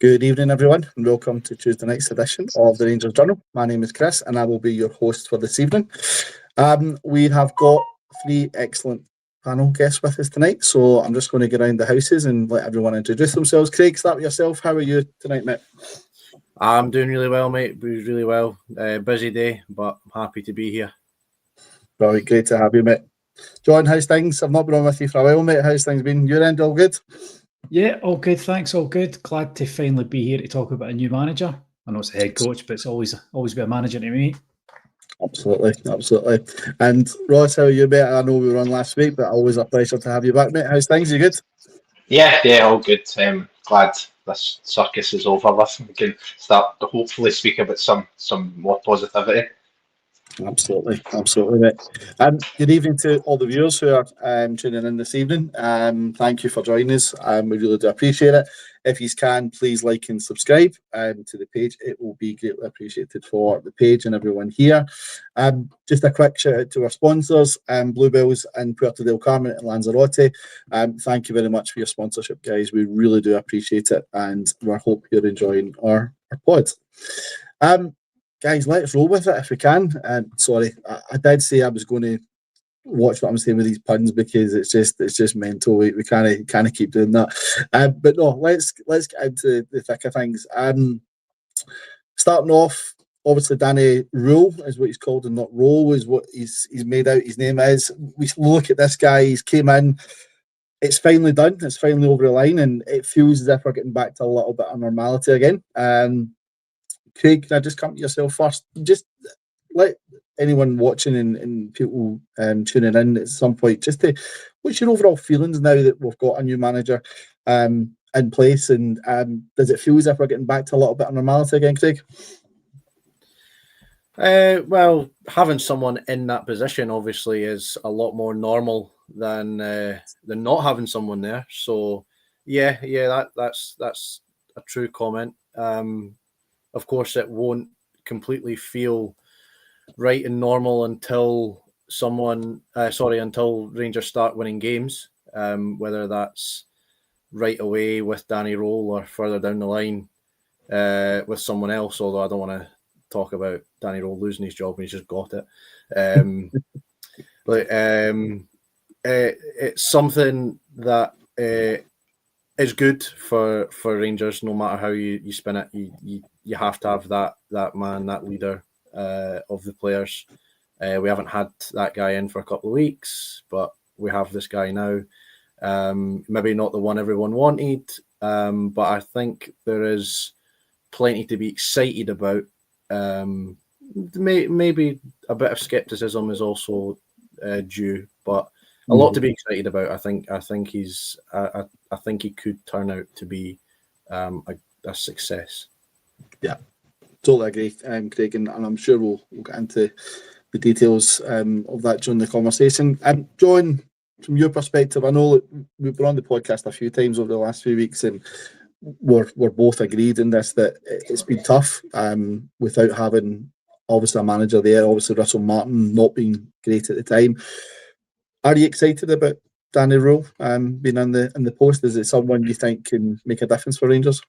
Good evening, everyone, and welcome to Tuesday night's edition of the Rangers Journal. My name is Chris, and I will be your host for this evening. We have got three excellent panel guests with us tonight, so I'm just going to get around the houses and let everyone introduce themselves. Craig, start with yourself. How are you tonight, mate? I'm doing really well, mate. Really well. Busy day, but I'm happy to be here. Right, great to have you, mate. John, how's things? I've not been on with you for a while, mate. How's things been? Your end, all good? Yeah, all good, thanks, all good. Glad to finally be here to talk about a new manager. I know it's a head coach, but it's always been a manager to me. Absolutely. And Ross, how are you, mate? I know we were on last week, but always a pleasure to have you back, mate. How's things? You good? Yeah, all good. Glad this circus is over with. We can start to hopefully speak about some more positivity. Absolutely, mate. Good evening to all the viewers who are tuning in this evening. Thank you for joining us. We really do appreciate it. If you can, please like and subscribe to the page. It will be greatly appreciated for the page and everyone here. Just a quick shout out to our sponsors, Bluebells and Puerto del Carmen and Lanzarote. Thank you very much for your sponsorship, guys. We really do appreciate it, and we hope you're enjoying our pod. Guys, let's roll with it if we can. Sorry, I did say I was going to watch what I'm saying with these puns because it's just mental. We can't keep doing that. But no, let's get into the thick of things. Starting off, obviously Danny Röhl is what he's called, and not Roll is what he's made out his name is. We look at this guy. He's came in. It's finally done. It's finally over the line, and it feels as if we're getting back to a little bit of normality again. Craig, can I just come to yourself first? Just let anyone watching and people tuning in at some point, just to, what's your overall feelings now that we've got a new manager in place, and does it feel as if we're getting back to a little bit of normality again, Craig? Well, having someone in that position obviously is a lot more normal than not having someone there. So yeah, that's a true comment. Of course, it won't completely feel right and normal until until Rangers start winning games, whether that's right away with Danny Röhl or further down the line with someone else, although I don't want to talk about Danny Röhl losing his job when he's just got it. It's something that is good for Rangers, no matter how you spin it. You have to have that man, that leader of the players. We haven't had that guy in for a couple of weeks, but we have this guy now. Maybe not the one everyone wanted, but I think there is plenty to be excited about. Maybe a bit of skepticism is also due, but a lot to be excited about. I think he could turn out to be a success. Yeah, totally agree, Craig, and I'm sure we'll get into the details of that during the conversation. John, from your perspective, I know that we've been on the podcast a few times over the last few weeks, and we're both agreed in this that it's been tough without having obviously a manager there. Obviously, Russell Martin not being great at the time. Are you excited about Danny Röhl being in the post? Is it someone you think can make a difference for Rangers?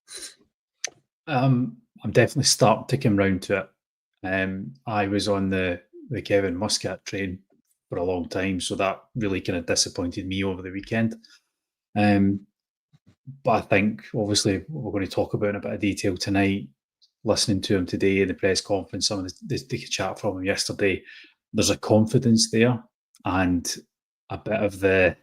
I'm definitely starting to come round to it. I was on the Kevin Muscat train for a long time, so that really kind of disappointed me over the weekend. But I think obviously we're going to talk about in a bit of detail tonight. Listening to him today in the press conference, some of the chat from him yesterday, there's a confidence there and a bit of the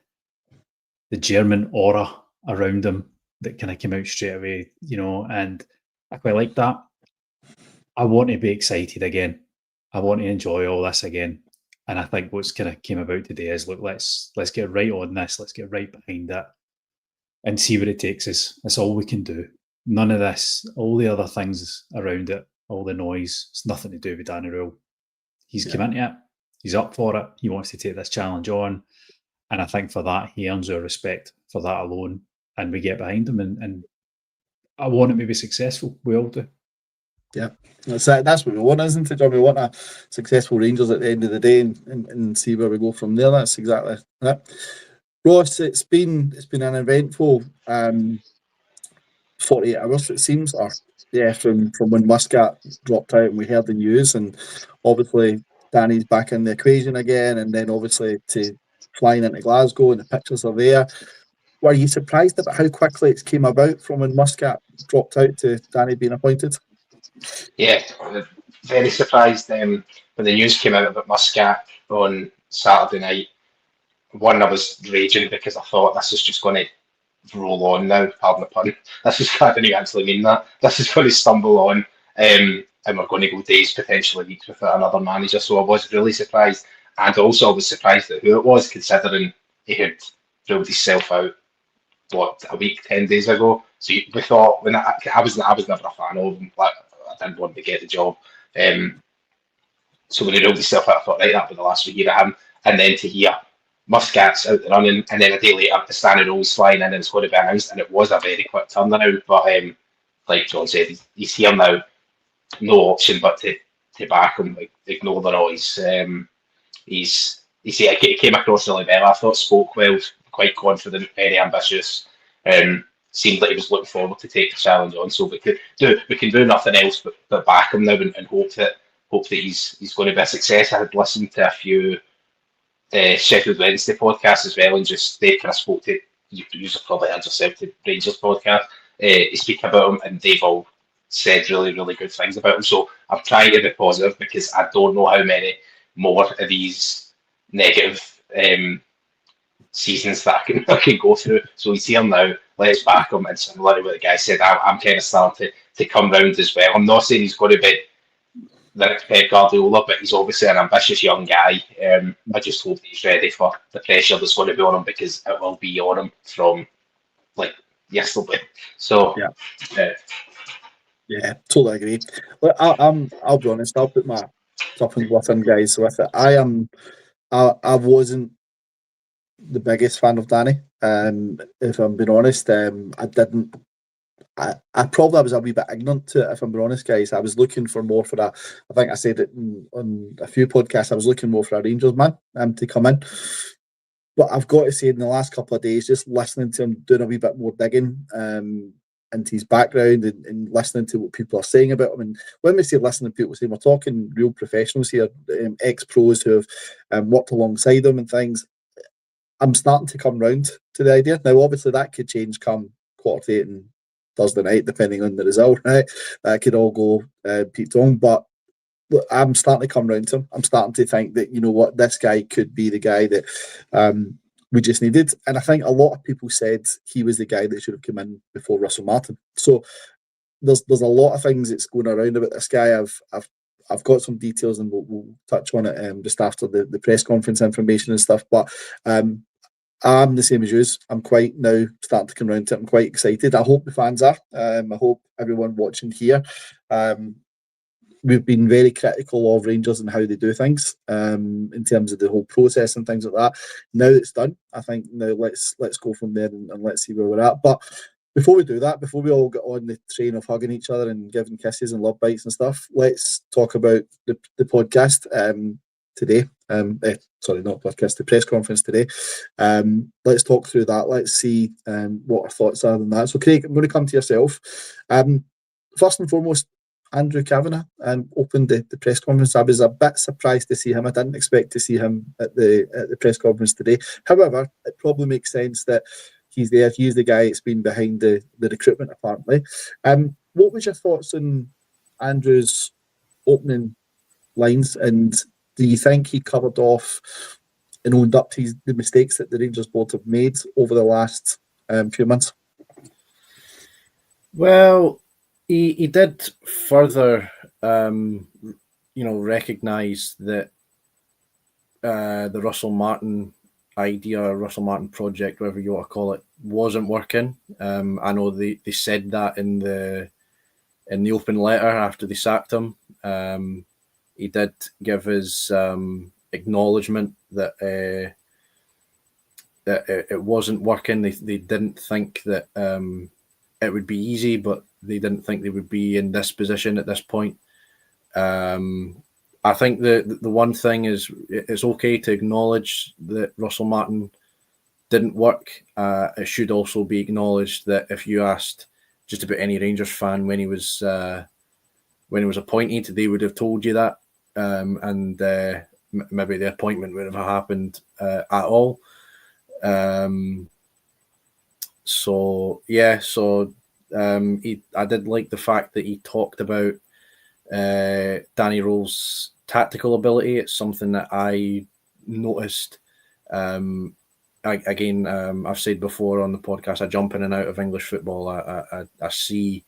German aura around him that kind of came out straight away, and I quite like that. I want to be excited again. I want to enjoy all this again. And I think what's kind of came about today is, look, let's get right on this. Let's get right behind it and see what it takes us. That's all we can do. None of this, all the other things around it, all the noise, it's nothing to do with Danny Röhl. He's come into it. He's up for it. He wants to take this challenge on. And I think for that, he earns our respect for that alone. And we get behind him. And I want him to be successful. We all do. Yeah, that's what we want, isn't it, John? We want a successful Rangers at the end of the day and see where we go from there. That's exactly that. Ross, it's been an eventful 48 hours, it seems, or yeah, from when Muscat dropped out and we heard the news, and obviously Danny's back in the equation again, and then obviously to flying into Glasgow and the pictures are there. Were you surprised about how quickly it came about from when Muscat dropped out to Danny being appointed? Yeah, very surprised when the news came out about Muscat on Saturday night. One, I was raging because I thought this is just going to roll on now, pardon the pun. This is, I didn't actually mean that. This is going to stumble on, and we're going to go days, potentially weeks without another manager. So I was really surprised. And also I was surprised at who it was, considering he had ruled himself out, a week, 10 days ago. So we thought, when I was never a fan of him. Like, I didn't want to get the job. So when he ruled himself out, I thought, right, that'll be the last we hear of him. And then to hear Muscat's out the running, and then a day later, the Danny Röhl's flying in and it's going to be announced, and it was a very quick turnaround. But like John said, he's here now, no option but to back him, like, ignore the noise. He came across really well. I thought spoke well, quite confident, very ambitious. Seemed like he was looking forward to take the challenge on. So we can do nothing else but back him now and hope that he's going to be a success. I had listened to a few Sheffield Wednesday podcasts as well, and just they kind of spoke to you've probably heard yourself, to Rangers podcast. Speak about him, and they've all said really, really good things about him. So I'm trying to be positive because I don't know how many more of these negative seasons that I can go through. So he's here now. Let's back him, and similar to what the guy said, I'm kind of starting to come round as well. I'm not saying he's going to be the next Pep Guardiola, but he's obviously an ambitious young guy. I just hope he's ready for the pressure that's going to be on him, because it will be on him from like yesterday. So yeah, totally agree. Look, I'll be honest. I'll put my top and bottom guys with it. I wasn't the biggest fan of Danny. If I'm being honest, I didn't. I probably was a wee bit ignorant to it, if I'm being honest, guys. I was looking for more for a. I think I said it on a few podcasts. I was looking more for a Rangers man to come in. But I've got to say, in the last couple of days, just listening to him doing a wee bit more digging into his background and listening to what people are saying about him. And when we say listening to people saying, we're talking real professionals here, ex-pros who have worked alongside him and things. I'm starting to come round to the idea. Now, obviously, that could change come quarter 8 and Thursday night, depending on the result, right? That could all go Pete Tong. But look, I'm starting to come round to him. I'm starting to think that, you know what, this guy could be the guy that we just needed. And I think a lot of people said he was the guy that should have come in before Russell Martin. So there's a lot of things that's going around about this guy. I've got some details, and we'll touch on it just after the press conference information and stuff. But I'm the same as you. I'm quite now starting to come around to it. I'm quite excited. I hope the fans are. I hope everyone watching here. We've been very critical of Rangers and how they do things in terms of the whole process and things like that. Now it's done, I think now let's go from there and let's see where we're at. But before we do that, before we all get on the train of hugging each other and giving kisses and love bites and stuff, let's talk about the podcast today. Sorry, not podcast, the press conference today. Let's talk through that. Let's see what our thoughts are on that. So, Craig, I'm going to come to yourself. First and foremost, Andrew Kavanagh opened the press conference. I was a bit surprised to see him. I didn't expect to see him at the press conference today. However, it probably makes sense that he's there. He's the guy that's been behind the recruitment, apparently. What was your thoughts on Andrew's opening lines, and do you think he covered off and owned up to the mistakes that the Rangers board have made over the last few months? Well, he did further, recognise that the Russell Martin idea, Russell Martin project, whatever you want to call it, wasn't working. I know they said that in the open letter after they sacked him. He did give his acknowledgement that it wasn't working. They didn't think that it would be easy, but they didn't think they would be in this position at this point. I think the one thing is it's okay to acknowledge that Russell Martin didn't work. It should also be acknowledged that if you asked just about any Rangers fan when he was appointed, they would have told you that, and maybe the appointment would have happened at all. I did like the fact that he talked about Danny Röhl's tactical ability. It's something that I noticed. I've said before on the podcast, I jump in and out of English football. I see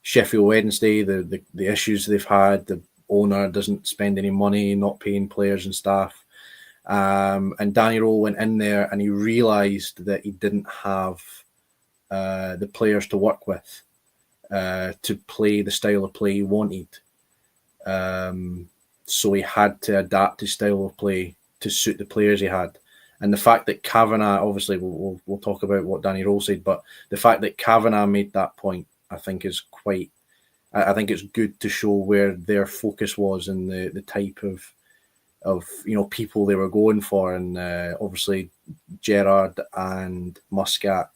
Sheffield Wednesday, the issues they've had. The owner doesn't spend any money, not paying players and staff. And Danny Röhl went in there and he realised that he didn't have the players to work with to play the style of play he wanted. So he had to adapt his style of play to suit the players he had. And the fact that Kavanagh, obviously we'll talk about what Danny Röhl said, but the fact that Kavanagh made that point, I think is quite, I think it's good to show where their focus was and the type of people they were going for. And obviously Gerrard and Muscat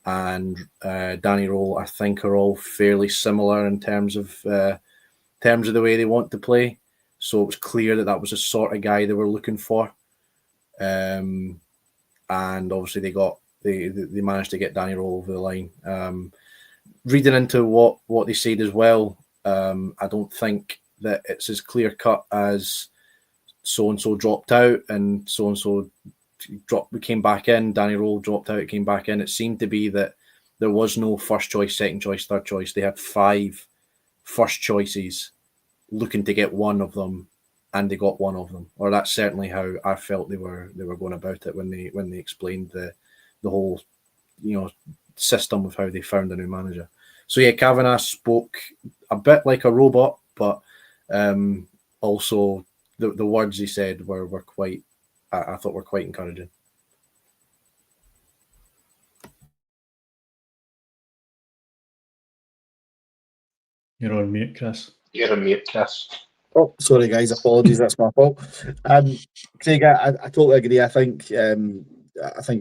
and Danny Röhl, I think, are all fairly similar in terms of the way they want to play. So it was clear that was the sort of guy they were looking for. And obviously they managed to get Danny Röhl over the line. Reading into what they said as well, I don't think that it's as clear cut as so and so dropped out and so came back in. Danny Röhl dropped out, came back in. It seemed to be that there was no first choice, second choice, third choice. They had 5 first choices, looking to get one of them, and they got one of them. Or that's certainly how I felt they were going about it when they explained the whole system of how they found a new manager. So yeah, Kavanagh spoke a bit like a robot, but also the words he said were quite, I thought were quite encouraging. You're on mute, Chris. You're on mute, Chris. Oh, sorry guys, apologies, that's my fault. Craig, I totally agree. I think you're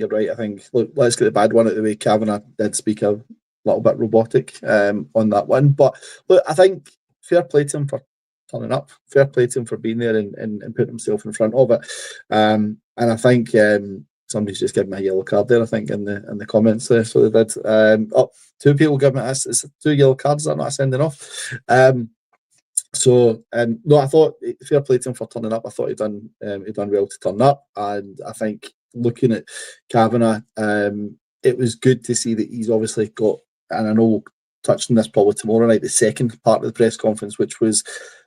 right. I think, look, let's get the bad one out of the way. Kavanagh did speak a little bit robotic on that one, but look, I think fair play to him for turning up, fair play to him for being there and putting himself in front of it. And I think somebody's just given me a yellow card there, I think, in the comments there, so they did. 2 people giving me it's 2 yellow cards that I'm not sending off. No, I thought fair play to him for turning up. I thought he'd done well to turn up, and I think looking at Kavanagh, it was good to see that he's obviously got, and I know we'll touch on this probably tomorrow night, the second part of the press conference, which was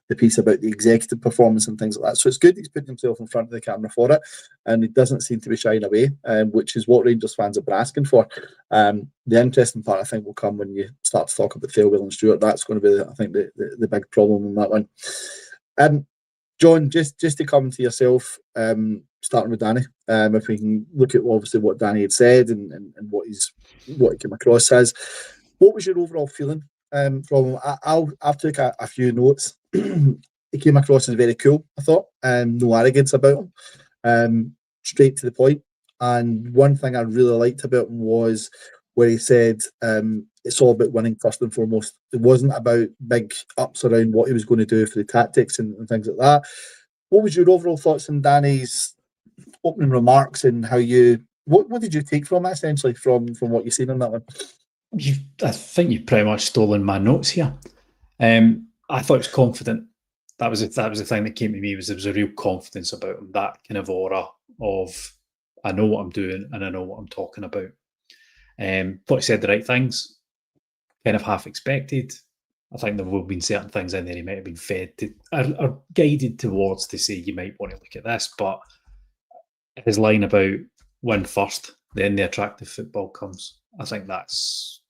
the piece about the executive performance and things like that. So it's good he's putting himself in front of the camera for it, and he doesn't seem to be shying away, which is what Rangers fans have been asking for. The interesting part, I think, will come when you start to talk about Thelwell and Stewart. That's going to be, I think, the big problem in that one. John, just to come to yourself, starting with Danny, if we can look at obviously what Danny had said and what he came across as. What was your overall feeling from him? I've took a few notes. He came across as very cool, I thought, no arrogance about him, straight to the point. And one thing I really liked about him was where he said it's all about winning first and foremost. It wasn't about big ups around what he was going to do for the tactics and things like that. What was your overall thoughts on Danny's opening remarks and how what did you take from it, essentially, from what you've seen on that one? I think you've pretty much stolen my notes here. I thought he was confident. That was the thing that came to me. There was a real confidence about him, that kind of aura of, I know what I'm doing and I know what I'm talking about. Thought he said the right things, kind of half expected. I think there will have been certain things in there he might have been fed to, or guided towards to say, you might want to look at this, but his line about win first, then the attractive football comes. I think that's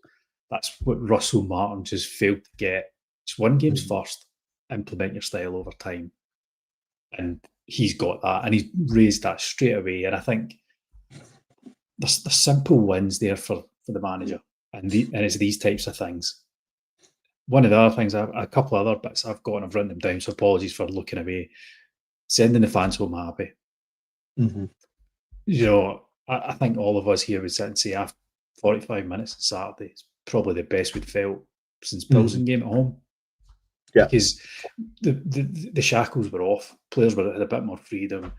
what Russell Martin just failed to get. Just win games first, implement your style over time. And he's got that, and he's raised that straight away. And I think there's simple wins there for the manager. And it's these types of things. One of the other things, a couple of other bits I've got, and I've written them down, so apologies for looking away. Sending the fans home happy. Mm-hmm. I think all of us here would sit and say after 45 minutes on Saturday, it's probably the best we'd felt since Pilsen game at home. Yeah. Because the shackles were off, players had a bit more freedom,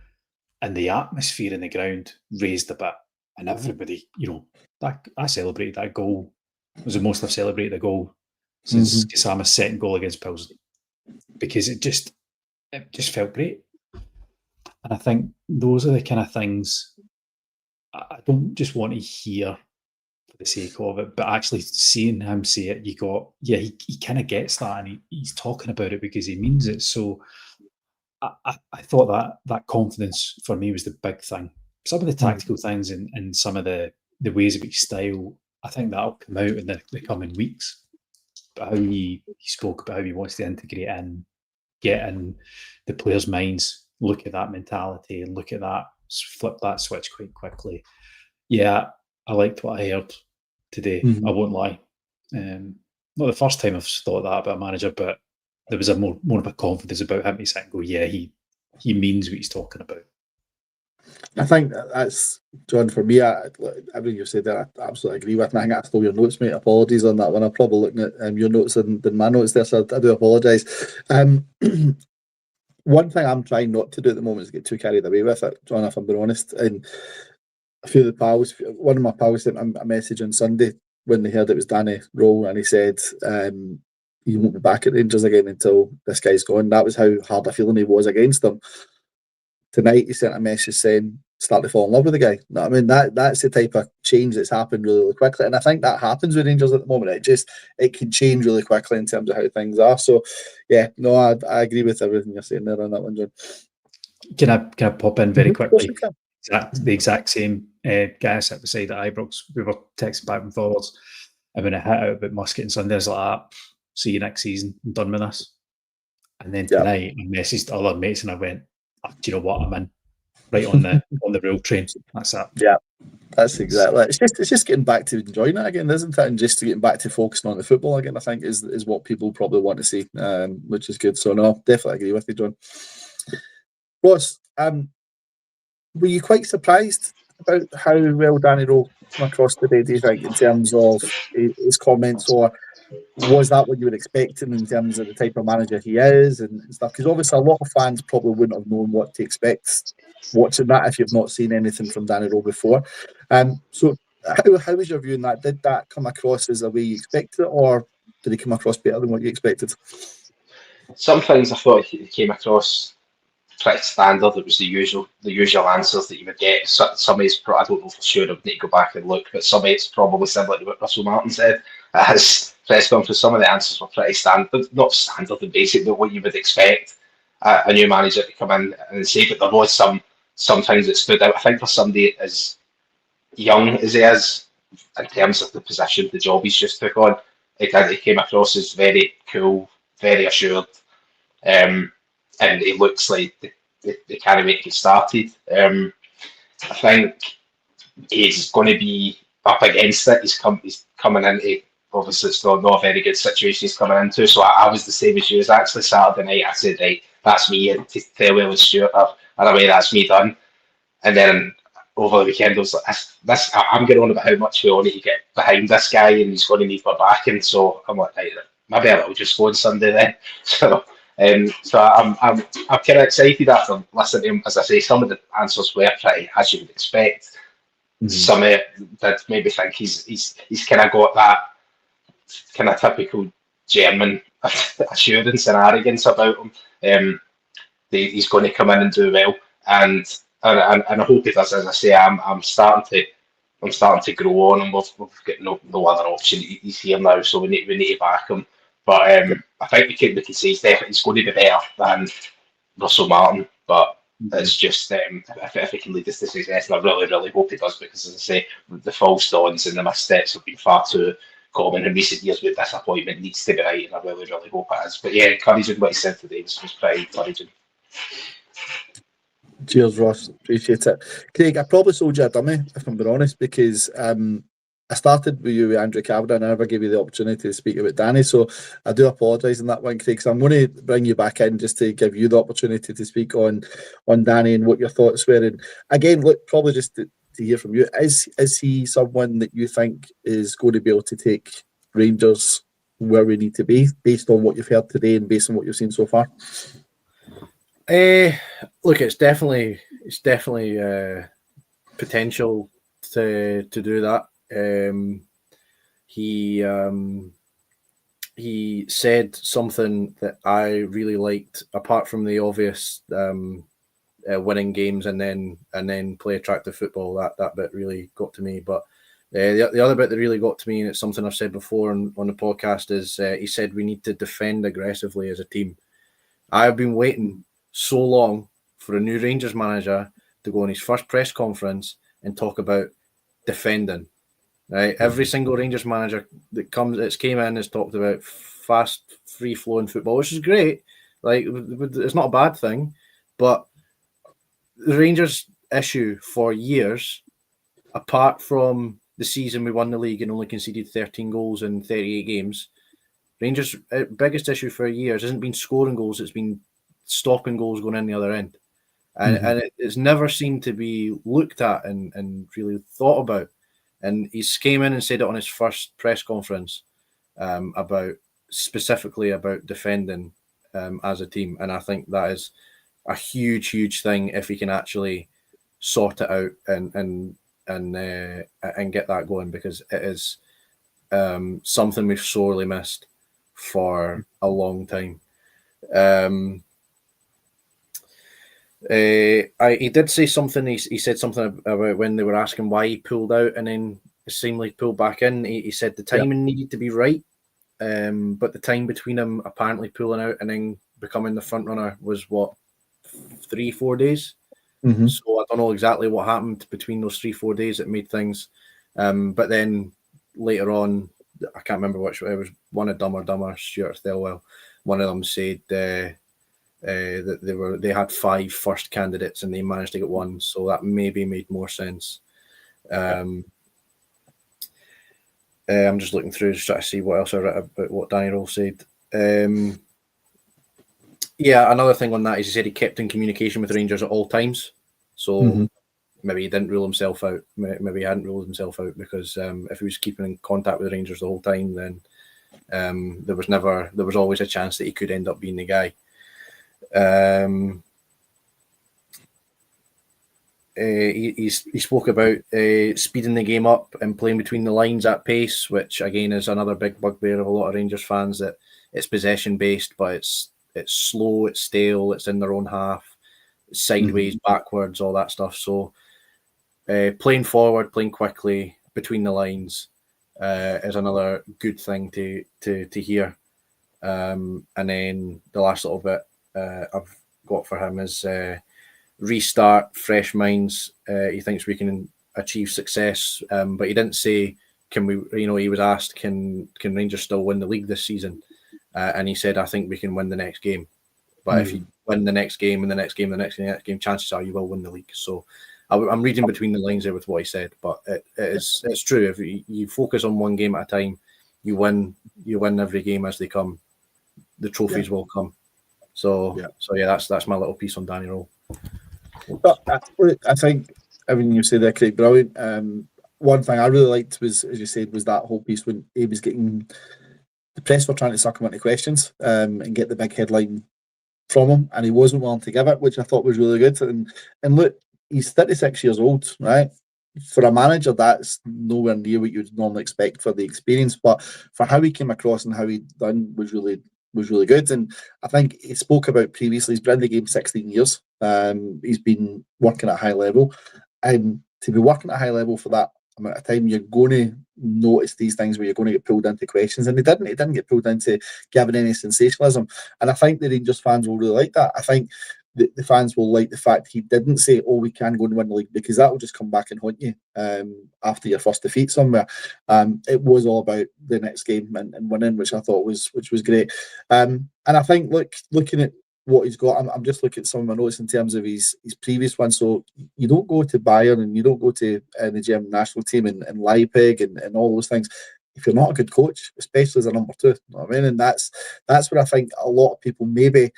and the atmosphere in the ground raised a bit, and everybody, I celebrated that goal. It was the most I've celebrated a goal since Kisama's second goal against Pilsen, because it just felt great. And I think those are the kind of things I don't just want to hear for the sake of it, but actually seeing him say it, he kind of gets that, and he's talking about it because he means it. So I thought that confidence for me was the big thing. Some of the tactical things and some of the ways of his style, I think that'll come out in the coming weeks. But how he spoke about how he wants to integrate in, get in the players' minds, look at that mentality and look at that, flip that switch quite quickly. Yeah, I liked what I heard today. I won't lie. Not the first time I've thought that about a manager, but there was more of a confidence about him to sit and go, yeah, he means what he's talking about. I think that's, John, for me, everything you said there, I absolutely agree with. And I think I stole your notes, mate. Apologies on that one. I'm probably looking at your notes than my notes there, so I do apologise. One thing I'm trying not to do at the moment is get too carried away with it, John, if I'm being honest. And a few of the pals, one of my pals sent a message on Sunday when they heard it was Danny Röhl, and he said he won't be back at Rangers again until this guy's gone. That was how hard a feeling he was against them. Tonight he sent a message saying start to fall in love with the guy. I mean, that's the type of change that's happened really, really quickly, and I think that happens with Rangers at the moment. It can change really quickly in terms of how things are. So yeah, no, I agree with everything you're saying there on that one, John. Can I pop in very quickly? The exact same guy sat beside at Ibrox. We were texting back and forwards, and when I hit out about Muscat and Sunday, I was like, see you next season, I'm done with this. And then tonight I messaged other mates and I went, do you know what, I'm in right on the rail train. That's it. Yeah, that's exactly it. It's just getting back to enjoying it again, isn't it? And just getting back to focusing on the football again, I think is what people probably want to see, which is good. So no, definitely agree with you, John. Ross, were you quite surprised about how well Danny Röhl came across today, do you think, in terms of his comments, or was that what you were expecting in terms of the type of manager he is and stuff? Because obviously a lot of fans probably wouldn't have known what to expect watching that if you've not seen anything from Danny Röhl before. So how was your view on that? Did that come across as the way you expected it, or did he come across better than what you expected? Some things I thought he came across pretty standard. It was the usual answers that you would get. Some of it's, I don't know for sure, I would need to go back and look, but some of it's probably similar to what Russell Martin said at his press conference. Some of the answers were pretty standard, not standard and basic, but what you would expect a new manager to come in and say. But there was some things that stood out. I think for somebody as young as he is, in terms of the position, the job he's just took on, he came across as very cool, very assured. And it looks like they can't wait to get started. I think he's going to be up against it. He's coming into, obviously it's not a very good situation he's coming into. So I was the same as you. It was actually Saturday night. I said, right, that's me. And to tell Will and Stuart, and away, that's me done. And then over the weekend, I was like, I'm getting on about how much we all need to get behind this guy, and he's going to need my backing. So I'm like, right, maybe I'll just go on Sunday then. So I'm kind of excited after listening to him. As I say, some of the answers were pretty as you would expect. Some of it that maybe think he's kind of got that kind of typical German assurance and arrogance about him. He's going to come in and do well, and I hope he does. As I say, I'm starting to grow on him. We've got no other option. He's here now, so we need to back him. But I think we can say he's going to be better than Russell Martin. But it's just if he can lead us to success, and I really, really hope he does, because as I say, the false dawns and the missteps have been far too common in recent years. With disappointment needs to be right, and I really, really hope it is. But yeah, encouraging what he said today was pretty encouraging. Cheers, Ross. Appreciate it. Craig, I probably sold you a dummy, if I'm being honest, because I started with you with Andrew Cabra and I never gave you the opportunity to speak about Danny, so I do apologise on that one, Craig. So I'm going to bring you back in just to give you the opportunity to speak on Danny and what your thoughts were. And again, look, probably just to hear from you, is he someone that you think is going to be able to take Rangers where we need to be based on what you've heard today and based on what you've seen so far? Look, it's definitely potential to do that. He said something that I really liked, apart from the obvious winning games and then play attractive football. That bit really got to me. But the other bit that really got to me, and it's something I've said before on the podcast, is he said we need to defend aggressively as a team. I have been waiting so long for a new Rangers manager to go on his first press conference and talk about defending. Right, every single Rangers manager that's came in has talked about fast, free-flowing football, which is great. Like, it's not a bad thing, but the Rangers' issue for years, apart from the season we won the league and only conceded 13 goals in 38 games, Rangers' biggest issue for years hasn't been scoring goals; it's been stopping goals going in the other end, and it's never seemed to be looked at and really thought about. And he's came in and said it on his first press conference specifically about defending as a team. And I think that is a huge, huge thing if he can actually sort it out and get that going, because it is something we've sorely missed for a long time. He did say something. He said something about when they were asking why he pulled out and then seemingly pulled back in. He said the timing needed to be right, but the time between him apparently pulling out and then becoming the front runner was 3-4 days. So I don't know exactly what happened between those 3-4 days that made things. But then later on, I can't remember which. It was one of Dumb or Dumber, Stuart Thelwell. One of them said that they had 5 first candidates and they managed to get one, so that maybe made more sense. I'm just looking through, just trying to see what else I read about what Danny Röhl said. Another thing on that is he said he kept in communication with Rangers at all times, so maybe he didn't rule himself out. Maybe he hadn't ruled himself out, because if he was keeping in contact with Rangers the whole time, then there was always a chance that he could end up being the guy. He spoke about speeding the game up and playing between the lines at pace, which again is another big bugbear of a lot of Rangers fans, that it's possession based, but it's slow, it's stale, it's in their own half, it's sideways, backwards, all that stuff. So playing forward, playing quickly between the lines is another good thing to hear. And then the last little bit I've got for him is restart, fresh minds. He thinks we can achieve success, but he didn't say can we. He was asked can Rangers still win the league this season, and he said I think we can win the next game. But if you win the next game and the next game, chances are you will win the league. So I'm reading between the lines there with what he said, but it's true. If you focus on one game at a time, you win every game as they come. The trophies will come. So that's my little piece on Danny Röhl. But I think everything you say there, Craig, brilliant. One thing I really liked was, as you said, was that whole piece when he was getting the press were trying to suck him into questions and get the big headline from him, and he wasn't willing to give it, which I thought was really good. And look, he's 36 years old, right? For a manager, that's nowhere near what you'd normally expect for the experience, but for how he came across and how he done was really good. And I think he spoke about previously, he's been in the game 16 years. He's been working at a high level, and to be working at a high level for that amount of time, you're going to notice these things where you're going to get pulled into questions, and he didn't get pulled into giving any sensationalism. And I think the Rangers fans will really like that. I think the fans will like the fact he didn't say, "Oh, we can go and win the league," because that will just come back and haunt you after your first defeat somewhere. It was all about the next game and winning, which I thought was great. And I think looking at what he's got, I'm just looking at some of my notes in terms of his previous one. So you don't go to Bayern and you don't go to the German national team and Leipzig and all those things if you're not a good coach, especially as a number 2. You know what I mean? And that's where I think a lot of people maybe,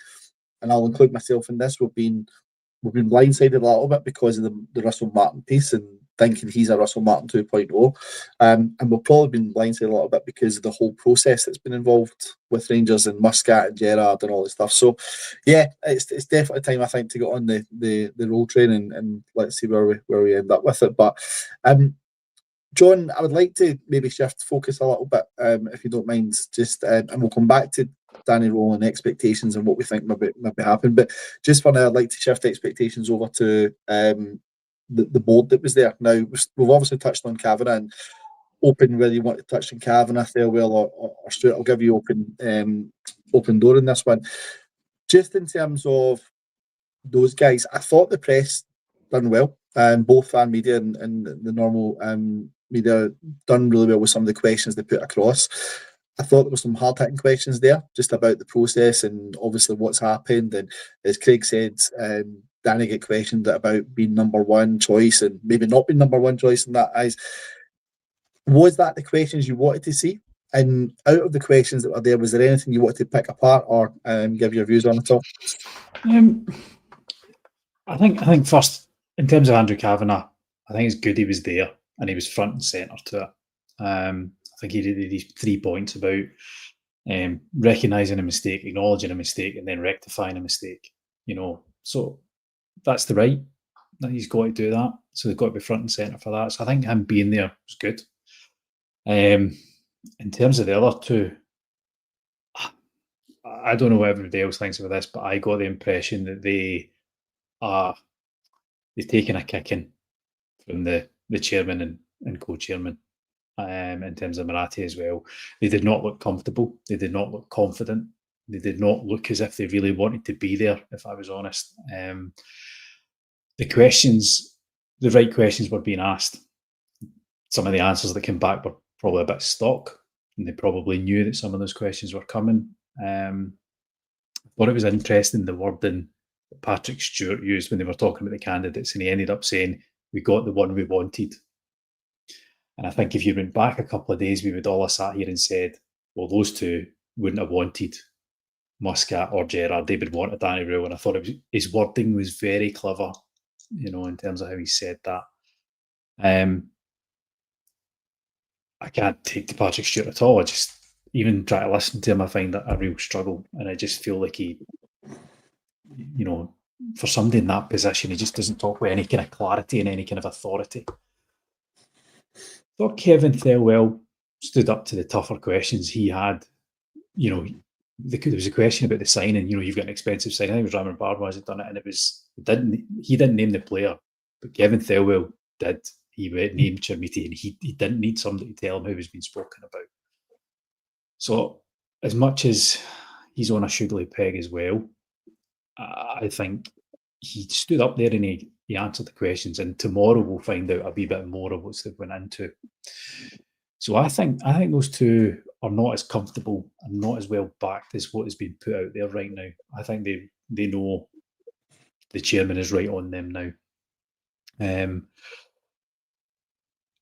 and I'll include myself in this, we've been blindsided a little bit because of the Russell Martin piece, and thinking he's a Russell Martin 2.0. And we've probably been blindsided a little bit because of the whole process that's been involved with Rangers and Muscat and Gerrard and all this stuff. So, yeah, it's definitely time, I think, to get on the roll train and let's see where we end up with it. But John, I would like to maybe shift focus a little bit, if you don't mind, just and we'll come back to Danny Röhl and expectations and what we think maybe happen. But just for now, I'd like to shift expectations over to the board that was there. Now, we've obviously touched on Kavanagh and open whether you want to touch on Kavanagh, Thelwell or Stewart. I'll give you open door in this one. Just in terms of those guys, I thought the press done well, both fan media and the normal media done really well with some of the questions they put across. I thought there were some hard-hitting questions there, just about the process and obviously what's happened. And as Craig said, Danny get questioned about being number one choice and maybe not being number one choice in that eyes. Was that the questions you wanted to see? And out of the questions that were there, was there anything you wanted to pick apart or give your views on at all? I think first, in terms of Andrew Kavanagh, I think it's good he was there and he was front and centre to it. I think he did these 3 points about recognising a mistake, acknowledging a mistake, and then rectifying a mistake. So that's the right. He's got to do that. So they've got to be front and centre for that. So I think him being there was good. In terms of the other two, I don't know what everybody else thinks about this, but I got the impression that they've taken a kicking from the chairman and co-chairman. In terms of Marathi as well, they did not look comfortable. They did not look confident. They did not look as if they really wanted to be there, if I was honest. The right questions were being asked. Some of the answers that came back were probably a bit stock, and they probably knew that some of those questions were coming. I thought it was interesting, the wording that Patrick Stewart used when they were talking about the candidates, and he ended up saying, "We got the one we wanted." And I think if you went back a couple of days, we would all have sat here and said, well, those two wouldn't have wanted Muscat or Gerrard. They would want a Danny Röhl. And I thought his wording was very clever, in terms of how he said that. I can't take to Patrick Stewart at all. I just even try to listen to him, I find that a real struggle. And I just feel like he, for somebody in that position, he just doesn't talk with any kind of clarity and any kind of authority. I thought Kevin Thelwell stood up to the tougher questions he had. There was a question about the signing. You've got an expensive signing. I think it was Raymond Barbois had done it, and he didn't name the player, but Kevin Thelwell did. He named Chermiti, and he didn't need somebody to tell him who was being spoken about. So, as much as he's on a sugary peg as well, I think he stood up there and he answered the questions, and tomorrow we'll find out a wee bit more of what they've went into. So I think those two are not as comfortable and not as well backed as what has been put out there right now. I think they know the chairman is right on them now.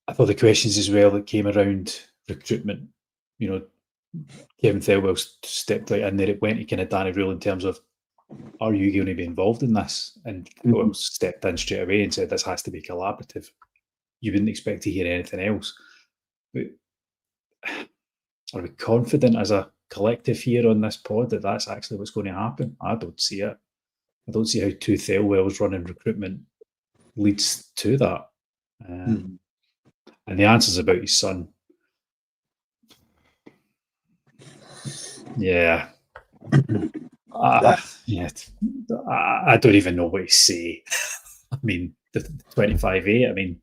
I thought the questions as well that came around recruitment, Kevin Thelwell stepped right in there. It went to kind of Danny Röhl in terms of, are you going to be involved in this? And Thelwell stepped in straight away and said, this has to be collaborative. You wouldn't expect to hear anything else. But are we confident as a collective here on this pod that that's actually what's going to happen? I don't see it. I don't see how two Thelwells running recruitment leads to that. And the answer's about his son. Yeah. I don't even know what to say. I mean, the 25-8, I mean,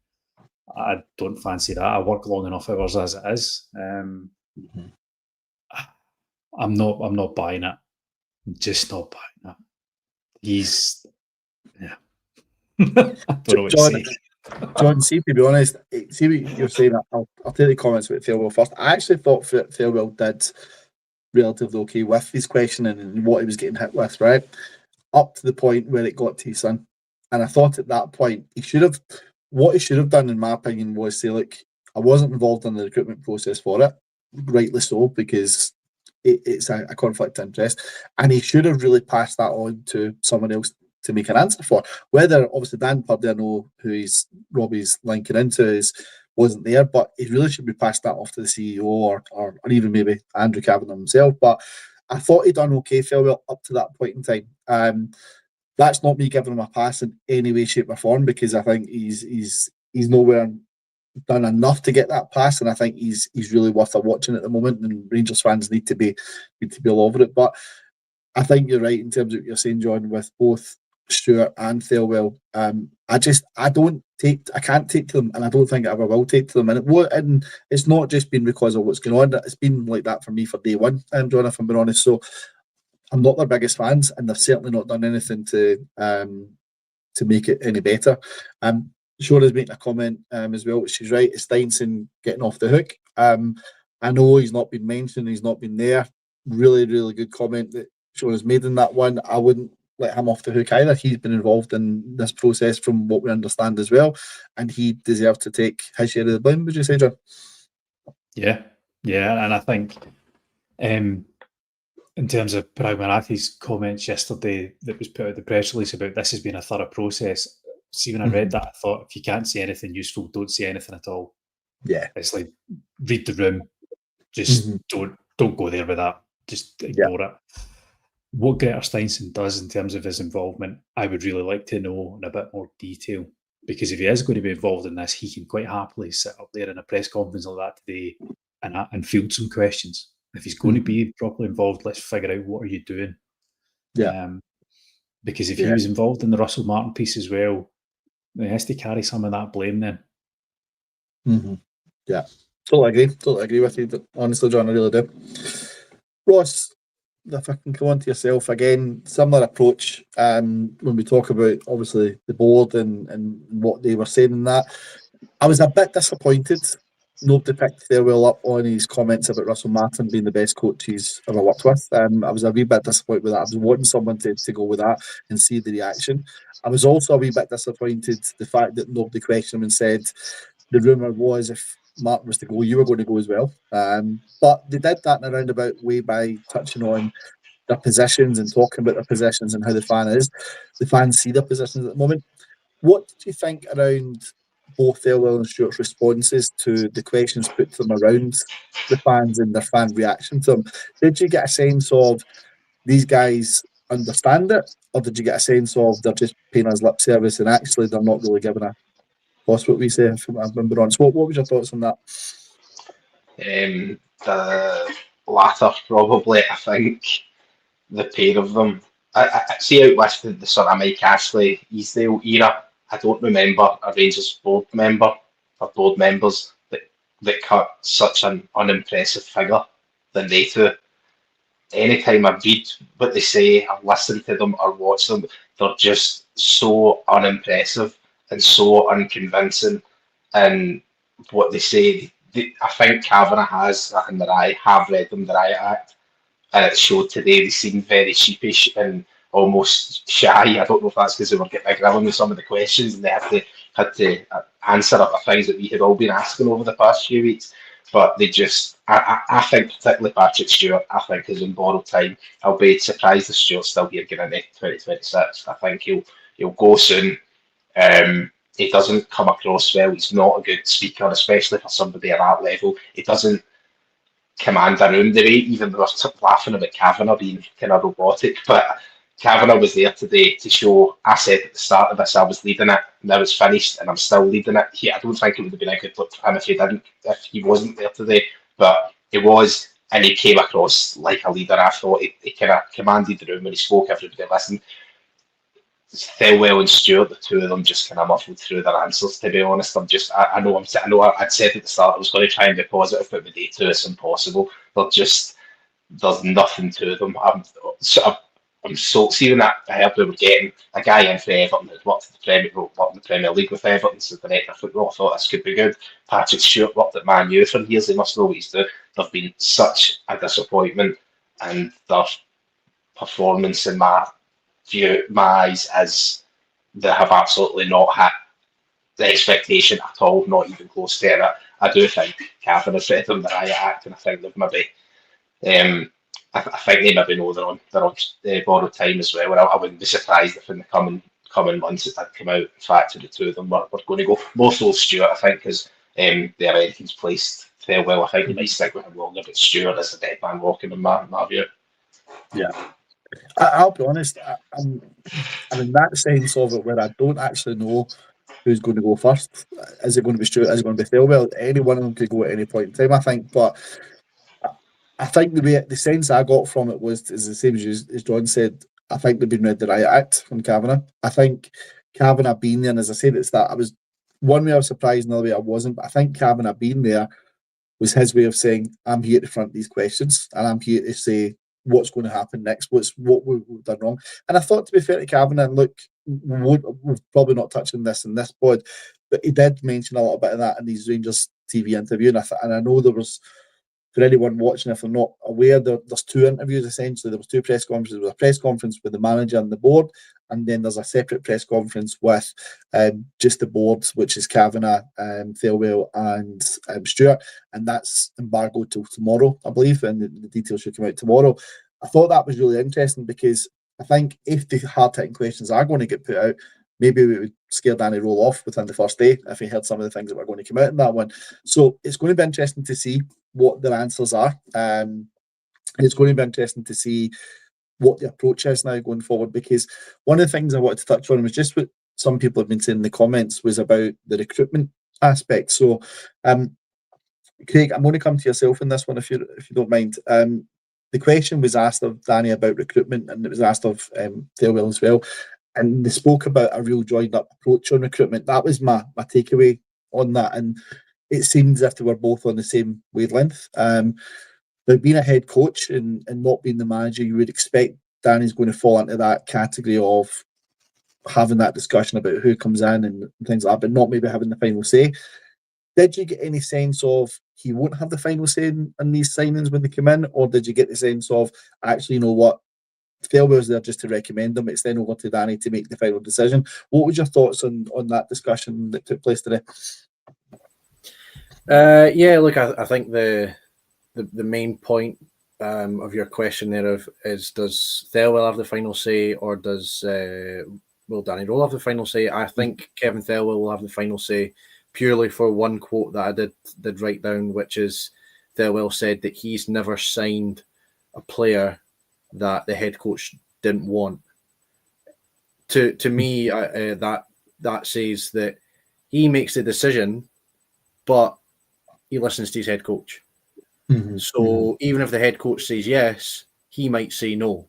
I don't fancy that. I work long enough hours as it is. I'm not buying it. I'm just not buying it. He's, yeah. I don't know what to say. John, see, to be honest, see what you're saying. I'll take the comments about Thelwell first. I actually thought Thelwell did relatively okay with his questioning and what he was getting hit with, right? Up to the point where it got to his son. And I thought at that point, what he should have done, in my opinion, was say, look, I wasn't involved in the recruitment process for it, rightly so, because it's a conflict of interest. And he should have really passed that on to someone else to make an answer for. Whether, obviously, Dan Purdy, I know who Robbie's linking into, wasn't there, but he really should be passed that off to the CEO or even maybe Andrew Kavanagh himself. But I thought he'd done okay, Thelwell, up to that point in time. That's not me giving him a pass in any way, shape, or form, because I think he's nowhere done enough to get that pass, and I think he's really worth a watching at the moment. And Rangers fans need to be all over it. But I think you're right in terms of what you're saying, John, with both Stewart and Thelwell. I can't take to them, and I don't think I ever will take to them. And it's not just been because of what's going on. It's been like that for me for day one, John, if I'm being honest. So I'm not their biggest fans, and they've certainly not done anything to make it any better. Shora's making a comment as well, which is right. It's Steinson getting off the hook. I know he's not been mentioned, he's not been there. Really, really good comment that Shora's made in that one. I wouldn't let him off the hook either. He's been involved in this process from what we understand as well, and he deserves to take his share of the blame. Would you say, John? Yeah, and I think in terms of Parag Marathi's comments yesterday that was put out the press release about this has been a thorough process. See, when I read that, I thought, if you can't say anything useful, don't say anything at all. Yeah. It's like, read the room. Just don't go there with that. Just ignore it. What Greta Steinson does in terms of his involvement, I would really like to know in a bit more detail. Because if he is going to be involved in this, he can quite happily sit up there in a press conference like that today and field some questions. If he's going to be properly involved, let's figure out what are you doing. Yeah. Because if he was involved in the Russell Martin piece as well, he has to carry some of that blame then. Yeah, totally agree with you. Honestly, John, I really do. Ross, if I can come on to yourself again, similar approach when we talk about obviously the board and what they were saying in that. I was a bit disappointed nobody picked Thelwell up on his comments about Russell Martin being the best coach he's ever worked with. I was a wee bit disappointed with that. I was wanting someone to go with that and see the reaction. I was also a wee bit disappointed the fact that nobody questioned him and said the rumour was if Martin was to go, you were going to go as well. But they did that in a roundabout way by touching on their positions and talking about their positions and how the fans see their positions at the moment. What did you think around both Thelwell and Stewart's responses to the questions put to them around the fans and their fan reaction to them? Did you get a sense of these guys understand it, or did you get a sense of they're just paying us lip service and actually they're not really giving a toss what we say, if I remember on? So what was your thoughts on that? The latter, probably. I think the pair of them. I see out with the sort of Mike Ashley, Easdale era. I don't remember a Rangers board member or board members that cut such an unimpressive figure than they do. Anytime I read what they say, I listen to them or watch them, they're just so unimpressive and so unconvincing in what they say. I think Kavanagh has, and that I have read them, that I act, and it showed today. They seemed very sheepish and almost shy. I don't know if that's because they were getting a grilling with some of the questions and they had to answer up the things that we had all been asking over the past few weeks. But they just, I think particularly Patrick Stewart, I think is in borrowed time. I'll be surprised if Stewart's still here getting into 2026. I think he'll go soon. He doesn't come across well. He's not a good speaker, especially for somebody at that level. He doesn't command a room the way, even though I was laughing about Kavanagh being kind of robotic, but Kavanagh was there today to show. I said at the start of this I was leading it, and now it's finished, and I'm still leading it. I don't think it would have been a good look for him if he wasn't there today, but he was, and he came across like a leader. I thought he kind of commanded the room when he spoke. Everybody listened. Thelwell and Stewart, the two of them, just kind of muffled through their answers. To be honest, I know I'd said at the start I was going to try and be positive, but with day two it's impossible. There's nothing to them. I'm so seeing that I heard we were getting a guy in for Everton who's worked in the Premier League with Everton as the director of football. I thought this could be good. Patrick Stewart worked at Man U for years. He must know what he's doing. They've been such a disappointment, and their performance in my eyes is they have absolutely not had the expectation at all, not even close to it. I do think Kavanagh's read them that I act, and I think they've maybe I think they maybe know they're on borrowed time as well. And I wouldn't be surprised if in the coming months it had come out. In fact, the two of them were going to go more so Stewart, I think, because the Americans placed fairly well. I think they might stick with him longer, but Stewart is a dead man walking in my view. Yeah. I'll be honest, I'm in that sense of it where I don't actually know who's going to go first. Is it going to be Stewart? Is it going to be Thelwell? Any one of them could go at any point in time, I think. But I think the sense I got from it was is the same as John said. I think they've been read the right act from Kavanagh. I think Kavanagh being there, and as I said, it's that I was one way I was surprised, another way I wasn't. But I think Kavanagh being there was his way of saying, I'm here to front these questions and I'm here to say what's going to happen next, what we've done wrong. And I thought, to be fair to Kavanagh, and look, we're probably not touching this in this pod, but he did mention a little bit of that in his Rangers TV interview. And I know there was, for anyone watching, if they're not aware, there's two interviews essentially. There was two press conferences. There was a press conference with the manager and the board, and then there's a separate press conference with just the boards, which is Kavanagh, Thelwell, and Stewart, and that's embargoed till tomorrow, I believe, and the details should come out tomorrow. I thought that was really interesting because I think if the hard-hitting questions are going to get put out, maybe we would scare Danny Röhl off within the first day if he heard some of the things that were going to come out in that one. So it's going to be interesting to see what their answers are. It's going to be interesting to see what the approach is now going forward, because one of the things I wanted to touch on was just what some people have been saying in the comments was about the recruitment aspect. So, Craig, I'm going to come to yourself in this one if you don't mind. The question was asked of Danny about recruitment, and it was asked of Thelwell as well. And they spoke about a real joined up approach on recruitment. That was my takeaway on that. And it seemed as if they were both on the same wavelength. But being a head coach and not being the manager, you would expect Danny's going to fall into that category of having that discussion about who comes in and things like that, but not maybe having the final say. Did you get any sense of he won't have the final say in these signings when they come in, or did you get the sense of, actually, you know what, Thelwell's there just to recommend them, it's then over to Danny to make the final decision? What was your thoughts on that discussion that took place today? Yeah, look, I think the main point of your question there is does Thelwell have the final say, or does will Danny Röhl have the final say? I think Kevin Thelwell will have the final say, purely for one quote that I did write down, which is Thelwell said that he's never signed a player that the head coach didn't want. To me, that says that he makes the decision, but he listens to his head coach. So even if the head coach says yes, he might say no.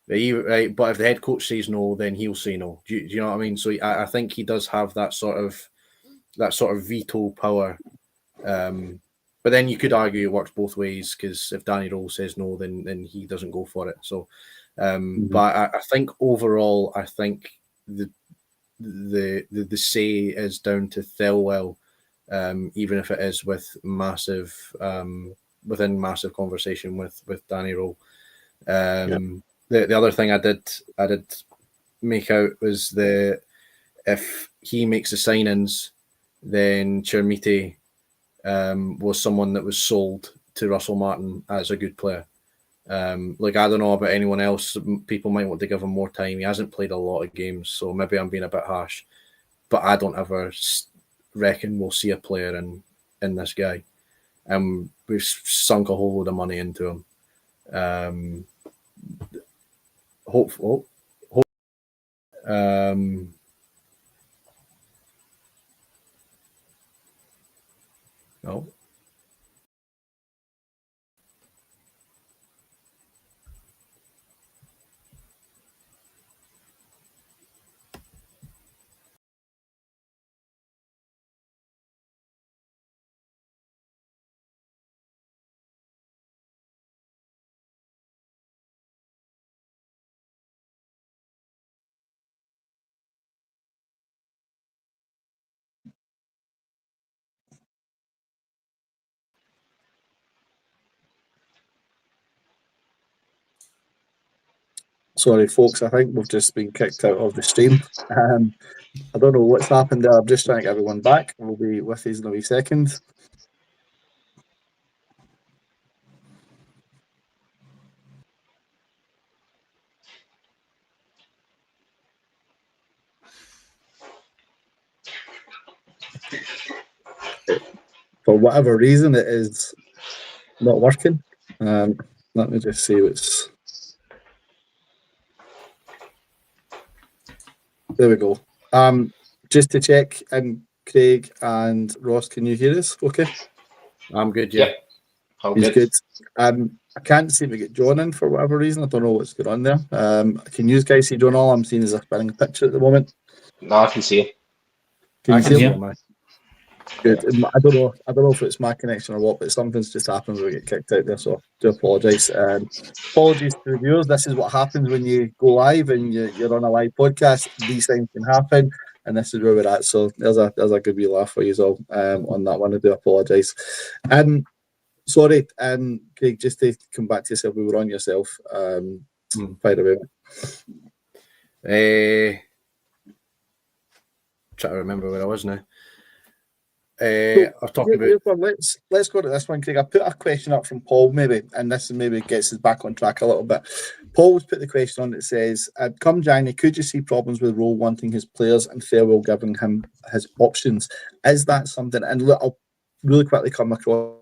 But if the head coach says no, then he'll say no. Do you know what I mean? So I think he does have that sort of veto power. But then you could argue it works both ways, because if Danny Röhl says no, then he doesn't go for it. So, but I think overall, I think the say is down to Thelwell, even if it is with massive within massive conversation with Danny Röhl. The other thing I did make out was if he makes the signings, then Chermiti was someone that was sold to Russell Martin as a good player. Like, I don't know about anyone else. People might want to give him more time. He hasn't played a lot of games, so maybe I'm being a bit harsh. But I don't ever reckon we'll see a player in this guy. We've sunk a whole load of money into him. Hopeful. No. Sorry, folks, I think we've just been kicked out of the stream. I don't know what's happened there. I'm just trying to get everyone back. We'll be with you in a wee second. for whatever reason, it is not working. Let me just see what's. There we go. Just to check, Craig and Ross, can you hear us? Okay. I'm good. Yeah. He's good. I can't seem to get John in for whatever reason. I don't know what's going on there. Can you guys see John? All I'm seeing is a spinning picture at the moment. No, I can see it. Can you see him? Good. I don't know if it's my connection or what, but something's just happened when we get kicked out there. So I do apologise. Apologies to the viewers. This is what happens when you go live and you're on a live podcast. These things can happen, and this is where we're at. So there's a good wee laugh for you all on that one. I do apologise. Sorry, Craig, just to come back to yourself, we were on yourself. Fire away. Try to remember where I was now. Let's go to this one, Craig. I put a question up from Paul, maybe, and this maybe gets us back on track a little bit. Paul's put the question on that says, come January, could you see problems with Röhl wanting his players and Farewell giving him his options? Is that something? And look, I'll really quickly come across.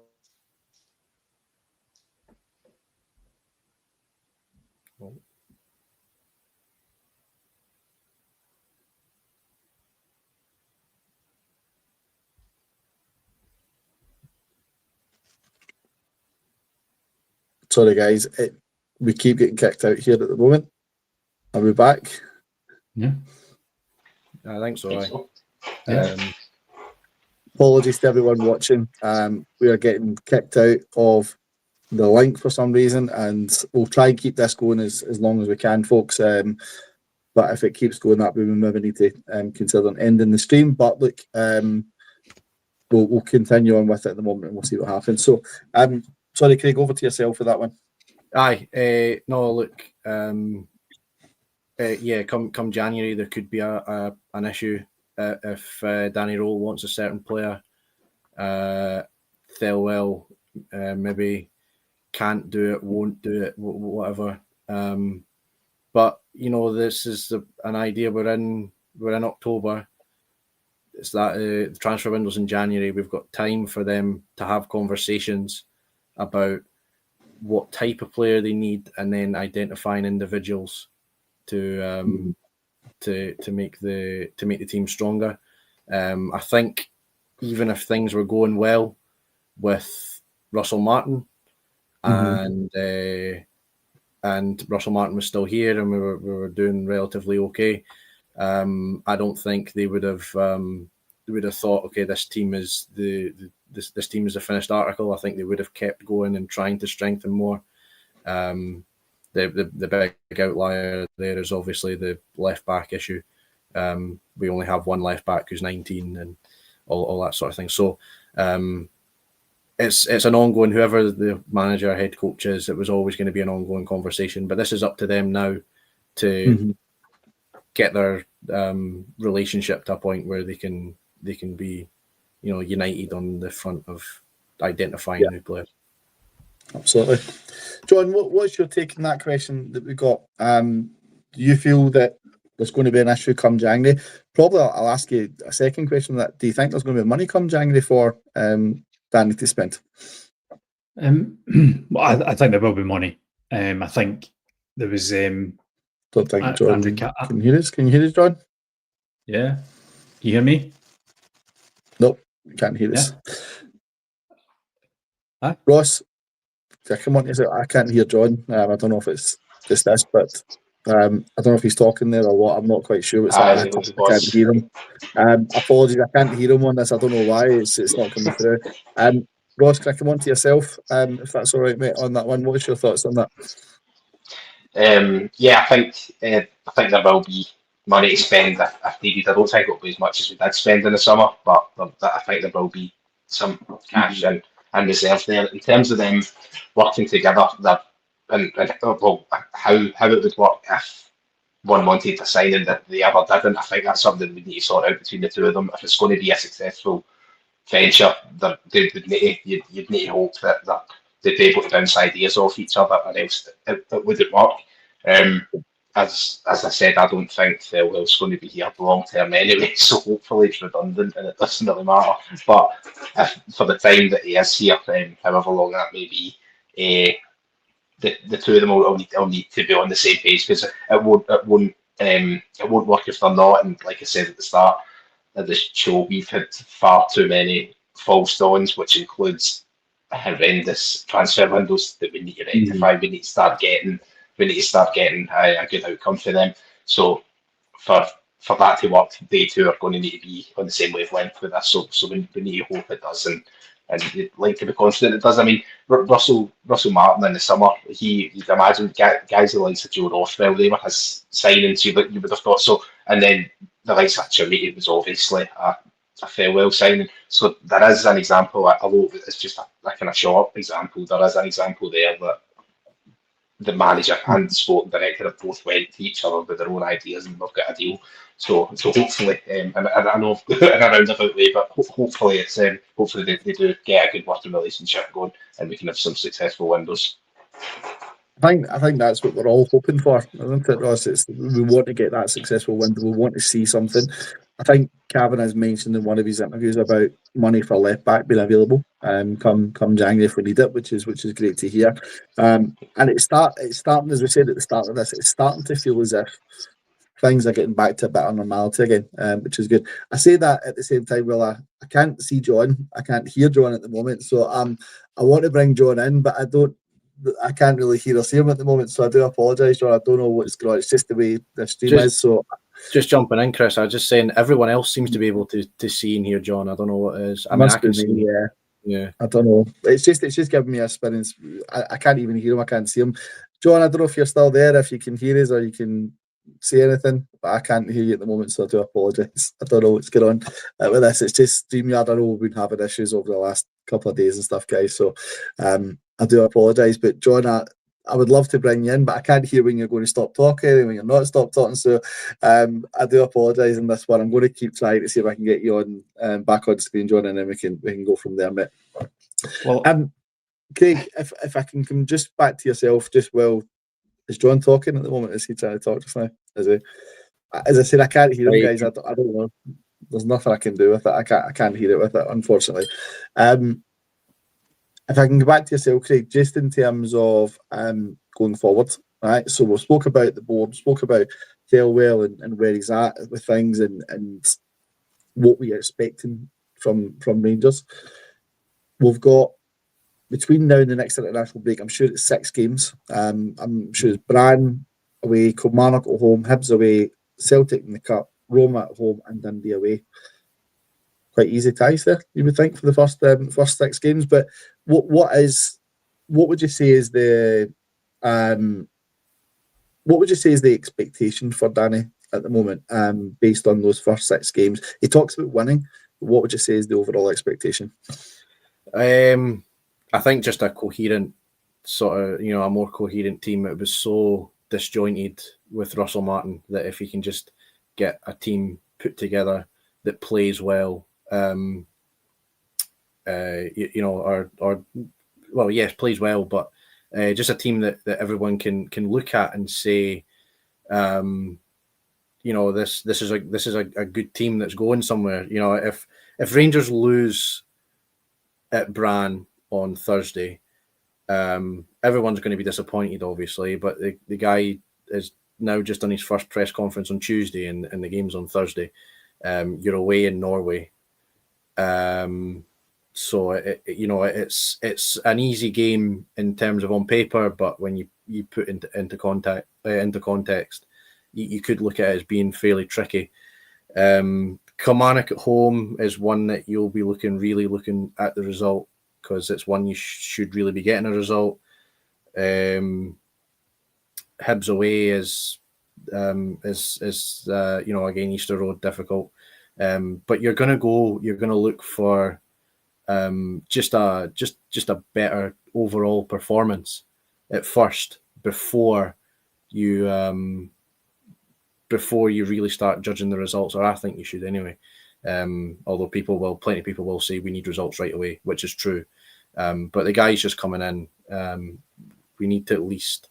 Sorry, guys. We keep getting kicked out here at the moment. Are we back? Yeah. I think so. Apologies to everyone watching. We are getting kicked out of the link for some reason, and we'll try and keep this going as long as we can, folks. But if it keeps going up, we will maybe need to consider ending the stream. But look, we'll continue on with it at the moment, and we'll see what happens. So, sorry, Craig, over to yourself for that one. Aye, no, look, yeah, come January, there could be an issue if Danny Röhl wants a certain player. Thelwell maybe can't do it, won't do it, whatever. But you know, this is an idea. We're in October. It's that the transfer window's in January. We've got time for them to have conversations about what type of player they need, and then identifying individuals to make the team stronger. I think even if things were going well with Russell Martin, and Russell Martin was still here, and we were doing relatively okay, I don't think they would have thought, okay, this team is this team is a finished article. I think they would have kept going and trying to strengthen more. The big outlier there is obviously the left back issue. We only have one left back who's 19 and all that sort of thing. So it's an ongoing, whoever the manager, head coach is, it was always going to be an ongoing conversation. But this is up to them now to get their relationship to a point where they can be, you know, united on the front of identifying new players. Absolutely. John, what's your take on that question that we got? Do you feel that there's going to be an issue come January? Probably I'll ask you a second question on that. Do you think there's going to be money come January for Danny to spend? Well, I think there will be money. I think there was... don't think John Andrew, can you hear us? Can you hear us, John? Yeah. You hear me? Nope, can't hear us. Huh? Ross, come on, I can't hear John. I don't know if it's just this, but I don't know if he's talking there or what. I'm not quite sure what's happening. I can't hear him. Apologies, I can't hear him on this. I don't know why it's not coming through. Ross, can I come on to yourself, if that's all right, mate, on that one? What's your thoughts on that? Yeah, I think there will be money to spend if needed. I don't think it'll be as much as we did spend in the summer, but I think there will be some cash and reserve there. In terms of them working together, and how it would work if one wanted to sign and that the other didn't, I think that's something we need to sort out between the two of them. If it's going to be a successful venture, you'd need to hope that they'd be able to bounce ideas off each other, or else it wouldn't work. as I said, I don't think Thelwell's going to be here long term anyway, so hopefully it's redundant and it doesn't really matter. But for the time that he is here, however long that may be, the two of them will need to be on the same page, because it won't work if they're not. And like I said at the start of the show, we've had far too many false dawns, which includes horrendous transfer windows that we need to rectify. We need to start getting a good outcome for them. So for that to work, they two are going to need to be on the same wavelength with us. So we need to hope it does, and you'd like to be confident it does. I mean, Russell Martin in the summer, you'd imagine guys the likes of Joe Rothwell, they were his signings. You would have thought so, and then the likes of Chermiti was obviously a farewell signing. So there is an example, although it's just a kind of short example. There is an example there that the manager and the sporting director have both went to each other with their own ideas, and they've got a deal. So hopefully, and I know in a roundabout way, but hopefully they do get a good working relationship going, and we can have some successful windows. I think that's what we're all hoping for, isn't it, Ross? We want to get that successful window. We want to see something. I think Cavan has mentioned in one of his interviews about money for left back being available come January if we need it, which is great to hear. And it's starting, as we said at the start of this, it's starting to feel as if things are getting back to a bit of normality again, which is good. I say that at the same time, well, I can't see John, I can't hear John at the moment, so I want to bring John in, but I can't really hear or see him at the moment, so I do apologise, John. I don't know what's going on. It's just the way the stream is. So just jumping in, Chris, I was just saying everyone else seems to be able to see and hear John. I don't know what it is. I mean, I can see. Yeah. I don't know. It's just giving me a spinning. I can't even hear him. I can't see him. John, I don't know if you're still there, if you can hear us or you can say anything, but I can't hear you at the moment, so I do apologise. I don't know what's going on with this. It's just StreamYard. I know we've been having issues over the last couple of days and stuff, guys, so I do apologise. But John, I would love to bring you in, but I can't hear when you're going to stop talking and when you're not stop talking, so I do apologise in this one. I'm going to keep trying to see if I can get you on back on screen, John, and then we can go from there, mate. Well, Craig, if I can come just back to yourself, just is John talking at the moment? Is he trying to talk just now? Is he? As I said, I can't hear him, guys. I don't know. There's nothing I can do with it. I can't hear it with it, unfortunately. If I can go back to yourself, Craig, just in terms of going forward, right? So we spoke about the board, spoke about Thelwell and where he's at with things and what we are expecting from Rangers. We've got, between now and the next international break, I'm sure it's 6 games. I'm sure it's Brann away, Kilmarnock at home, Hibs away, Celtic in the Cup, Roma at home, and Dundee away. Quite easy ties there, you would think, for the first 6 games. But what would you say is the expectation for Danny at the moment, based on those first 6 games? He talks about winning. But what would you say is the overall expectation? I think just a coherent sort of, a more coherent team. It was so disjointed with Russell Martin that if he can just get a team put together that plays well, plays well, but just a team that everyone can look at and say, this is a good team that's going somewhere. If Rangers lose at Brann on Thursday, everyone's going to be disappointed, obviously, but the guy is now just done his first press conference on Tuesday and the game's on Thursday. You're away in Norway. So it's an easy game in terms of on paper, but when you put into context, you could look at it as being fairly tricky. Kilmarnock at home is one that you'll be looking at the result, because it's one you should really be getting a result. Hibs away is again, Easter Road, difficult. But you're gonna look for just a better overall performance at first before you really start judging the results, or I think you should anyway. Although plenty of people will say we need results right away, which is true. But the guy's just coming in. We need to at least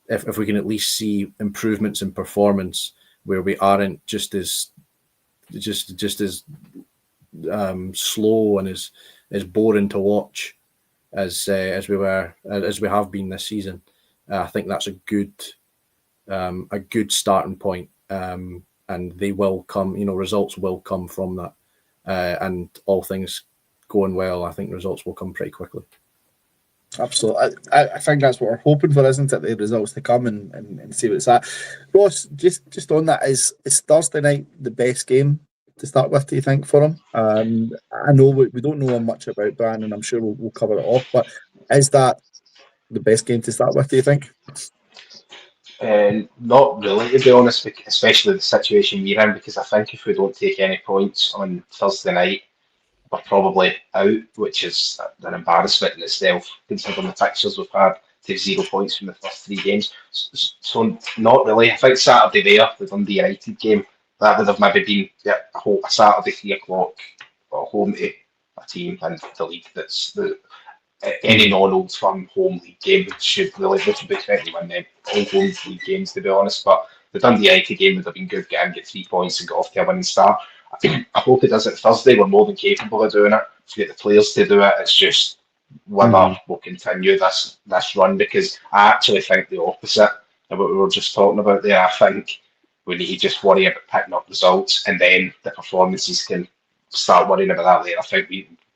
if we can at least see improvements in performance where we aren't just as slow and as boring to watch as we have been this season. I think that's a good starting point, and they will come. Results will come from that, and all things going well, I think results will come pretty quickly. Absolutely. I think that's what we're hoping for, isn't it? The results to come and see what it's at. Ross, just on that, is Thursday night the best game to start with, do you think, for him? I know we don't know much about Brian, and I'm sure we'll cover it off, but is that the best game to start with, do you think? Not really, to be honest, especially the situation we're in, because I think if we don't take any points on Thursday night, we're probably out, which is an embarrassment in itself, considering the fixtures we've had to have 0 points from the first 3 games. So not really. I think Saturday there, the Dundee United game, that would have maybe been a Saturday 3 o'clock home to a team in the league that's any non-Old Firm home league game should really be 21 then, all home league games, to be honest. But the Dundee United game would have been good, get 3 points and get off to a winning start. I hope it does it Thursday. We're more than capable of doing it. If we get the players to do it, it's just whether we'll continue this run, because I actually think the opposite of what we were just talking about there. I think we need to just worry about picking up results, and then the performances can start worrying about that later. I think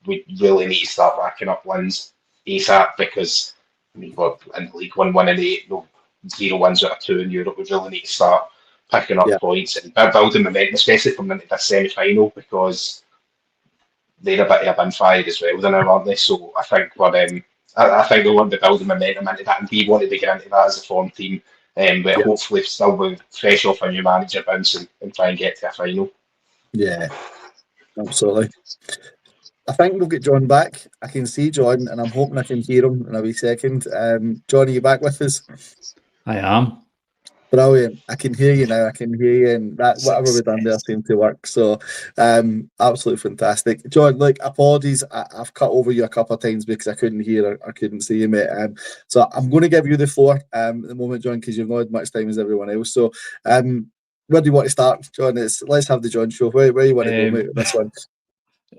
we really need to start racking up wins ASAP, because we're in League One 1-8, no 0 wins out of 2 in Europe. We really need to start picking up points and building momentum, especially coming into this semi-final, because they're a bit of a bin fire as well, aren't they? So I think I think we want to build momentum into that, and we want to be getting into that as a form team. But hopefully still with fresh off a new manager bounce and try and get to a final. Yeah, absolutely. I think we'll get John back. I can see John, and I'm hoping I can hear him in a wee second. John, are you back with us? I am. Brilliant. I can hear you now. I can hear you, and that whatever we've done there seemed to work. So, absolutely fantastic. John, look, apologies. I've cut over you a couple of times because I couldn't hear or I couldn't see you, mate. So I'm going to give you the floor at the moment, John, because you've not had much time as everyone else. So, where do you want to start, John? Let's have the John show. Where you want to go, mate, with this one?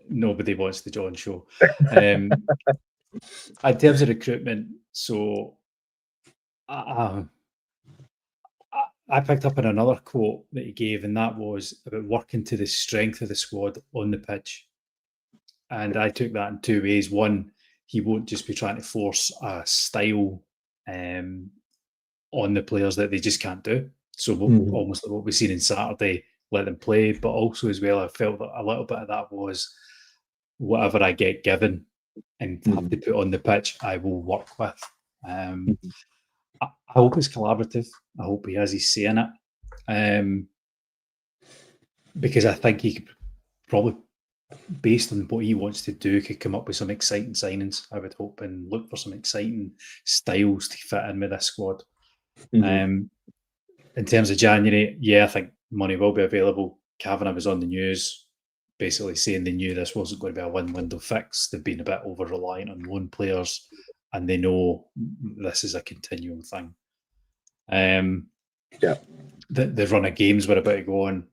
Nobody wants the John show. In terms of recruitment, so I picked up on another quote that he gave, and that was about working to the strength of the squad on the pitch. And I took that in 2 ways. One, he won't just be trying to force a style on the players that they just can't do. So almost like what we've seen in Saturday, let them play. But also as well, I felt that a little bit of that was whatever I get given and have to put on the pitch, I will work with. I hope it's collaborative. I hope he has his say in it. Because I think he could probably, based on what he wants to do, could come up with some exciting signings, I would hope, and look for some exciting styles to fit in with this squad. In terms of January, I think money will be available. Kavanagh was on the news basically saying they knew this wasn't going to be a one-window fix. They've been a bit over-reliant on loan players, and they know this is a continual thing. The run of games we're about to go on,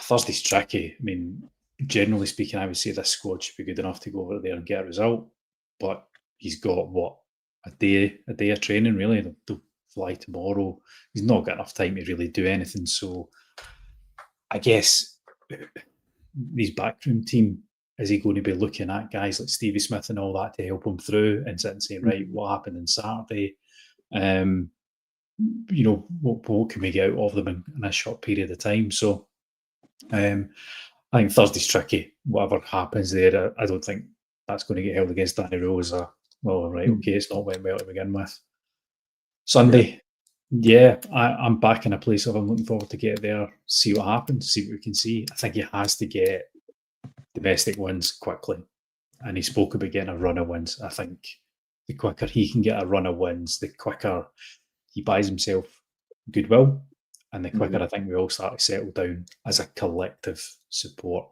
Thursday's tricky. I mean, generally speaking, I would say this squad should be good enough to go over there and get a result. But he's got, a day of training, really. They'll fly tomorrow. He's not got enough time to really do anything. So I guess these backroom team, is he going to be looking at guys like Stevie Smith and all that to help him through and sit and say, right, what happened on Saturday? What can we get out of them in a short period of time? So I think Thursday's tricky. Whatever happens there, I don't think that's going to get held against Danny Röhl as it's not went well to begin with. Sunday, I'm back in a place of I'm looking forward to get there, see what happens, see what we can see. I think he has to get domestic wins quickly. And he spoke about getting a run of wins. I think the quicker he can get a run of wins, the quicker he buys himself goodwill, and the quicker I think we all start to settle down as a collective support.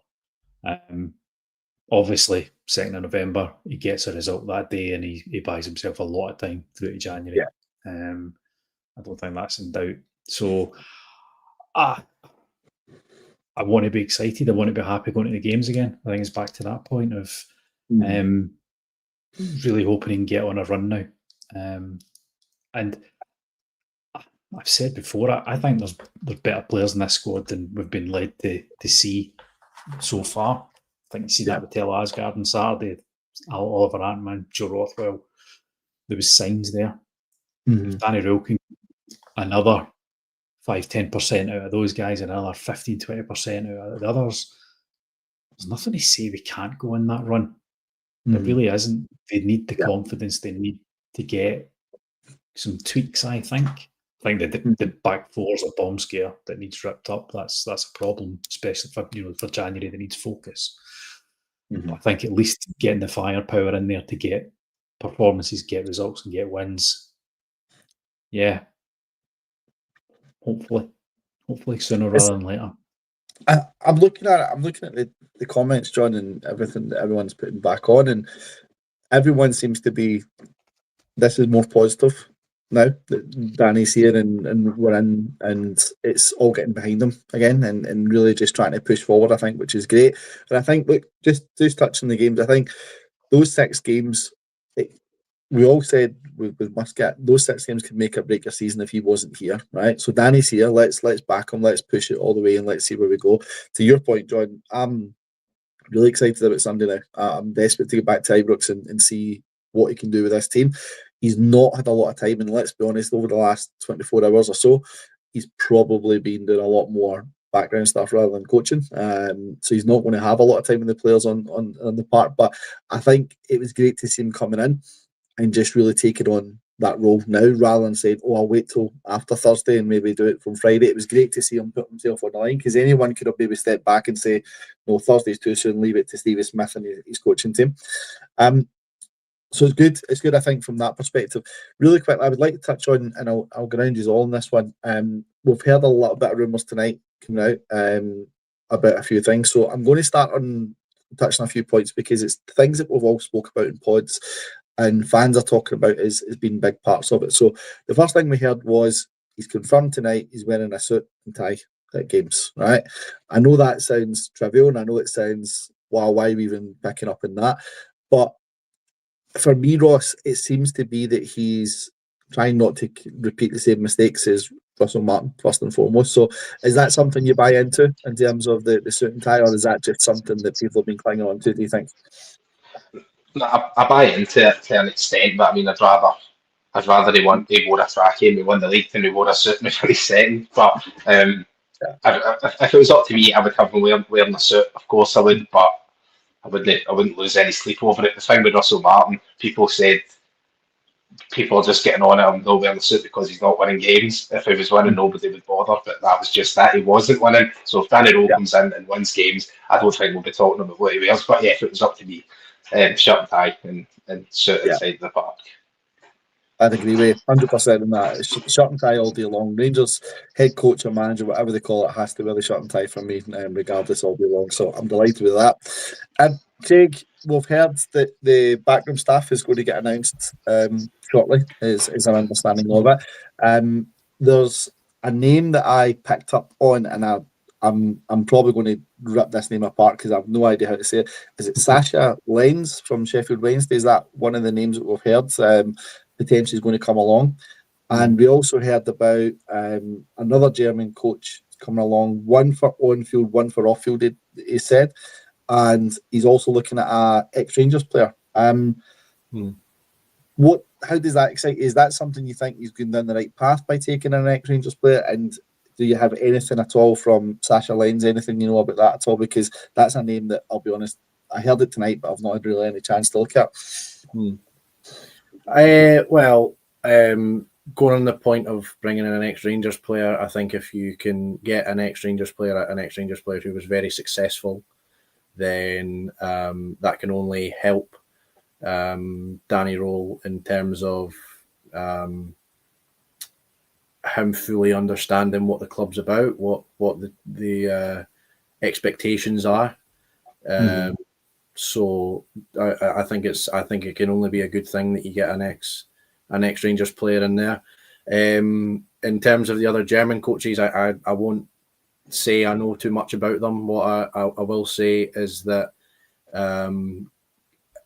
Obviously, 2nd of November, he gets a result that day and he buys himself a lot of time through to January. I don't think that's in doubt. So I want to be excited. I want to be happy going to the games again. I think it's back to that point of really hoping he can get on a run now. And I've said before, I think there's better players in this squad than we've been led to see so far. I think you see that with Tel Asgard on Saturday, Oliver Antman, Joe Rothwell. There was signs there. If Danny Röhl can another 5-10% out of those guys and another 15-20% out of the others, there's nothing to say we can't go on that run. There really isn't. They need the confidence. They need to get some tweaks, I think. I think the back four's a bomb scare that needs ripped up. That's a problem, especially for January that needs focus. I think at least getting the firepower in there to get performances, get results, and get wins. Yeah. Hopefully sooner rather than later. I'm looking at the comments, John, and everything that everyone's putting back on, and everyone seems to be, this is more positive now that Danny's here and we're in, and it's all getting behind him again, and really just trying to push forward, I think, which is great. And I think, look, just touching the games, I think those 6 games, we all said with Muscat, those 6 games could make or break your season if he wasn't here, right? So Danny's here. Let's back him. Let's push it all the way and let's see where we go. To your point, John, I'm really excited about Sunday now. I'm desperate to get back to Ibrox and see what he can do with this team. He's not had a lot of time, and let's be honest, over the last 24 hours or so, he's probably been doing a lot more background stuff rather than coaching. So he's not going to have a lot of time with the players on the park. But I think it was great to see him coming in and just really taking on that role now, rather than saying, "Oh, I'll wait till after Thursday and maybe do it from Friday." It was great to see him put himself on the line, because anyone could have maybe stepped back and say, "No, Thursday's too soon. Leave it to Stevie Smith and his coaching team." So it's good. It's good, I think, from that perspective. Really quickly, I would like to touch on, and I'll ground you all on this one. We've heard a little bit of rumours tonight coming out about a few things. So I'm going to start on touching on a few points, because it's things that we've all spoke about in pods and fans are talking about has been big parts of it. So the first thing we heard was he's confirmed tonight he's wearing a suit and tie at games, right? I know that sounds trivial, and I know it sounds, wow, why are we even picking up in that? But for me, Ross, it seems to be that he's trying not to repeat the same mistakes as Russell Martin, first and foremost. So is that something you buy into in terms of the suit and tie, or is that just something that people have been clinging on to, do you think? No, I buy into it to an extent, but I mean, I'd rather he wore a trackie and we won the league than he wore a suit in the 22nd. But if it was up to me, I would have him wearing a suit. Of course I would, but I wouldn't lose any sleep over it. The thing with Russell Martin, people said people are just getting on at him not wearing the suit because he's not winning games. If he was winning, nobody would bother, but that was just that. He wasn't winning. So if Danny Röhl comes in and wins games, I don't think we'll be talking about what he wears. But yeah, if it was up to me, shirt and tie and suit inside the park. I'd agree with 100% on that. Shirt and tie all day long. Rangers head coach or manager, whatever they call it, has to wear the shirt and tie for me, regardless, all day long. So I'm delighted with that. Craig, we've heard that the backroom staff is going to get announced shortly, is an understanding of it. There's a name that I picked up on, and I'm probably going to rip this name apart because I have no idea how to say it. Is it Sasha Lenz from Sheffield Wednesday? Is that one of the names that we've heard potentially is going to come along? And we also heard about another German coach coming along, one for on-field, one for off-field, he said. And he's also looking at a ex-Rangers player. How does that excite you? Is that something you think he's going down the right path by taking an ex-Rangers player? And do you have anything at all from Sasha Lenz, anything you know about that at all? Because that's a name that, I'll be honest, I heard it tonight, but I've not had really any chance to look at. Going on the point of bringing in an ex-Rangers player, I think if you can get an ex-Rangers player who was very successful, then that can only help Danny Röhl in terms of him fully understanding what the club's about, what the expectations are. So I think it can only be a good thing that you get an ex-Rangers player in there. In terms of the other German coaches, I won't say I know too much about them. What I will say is that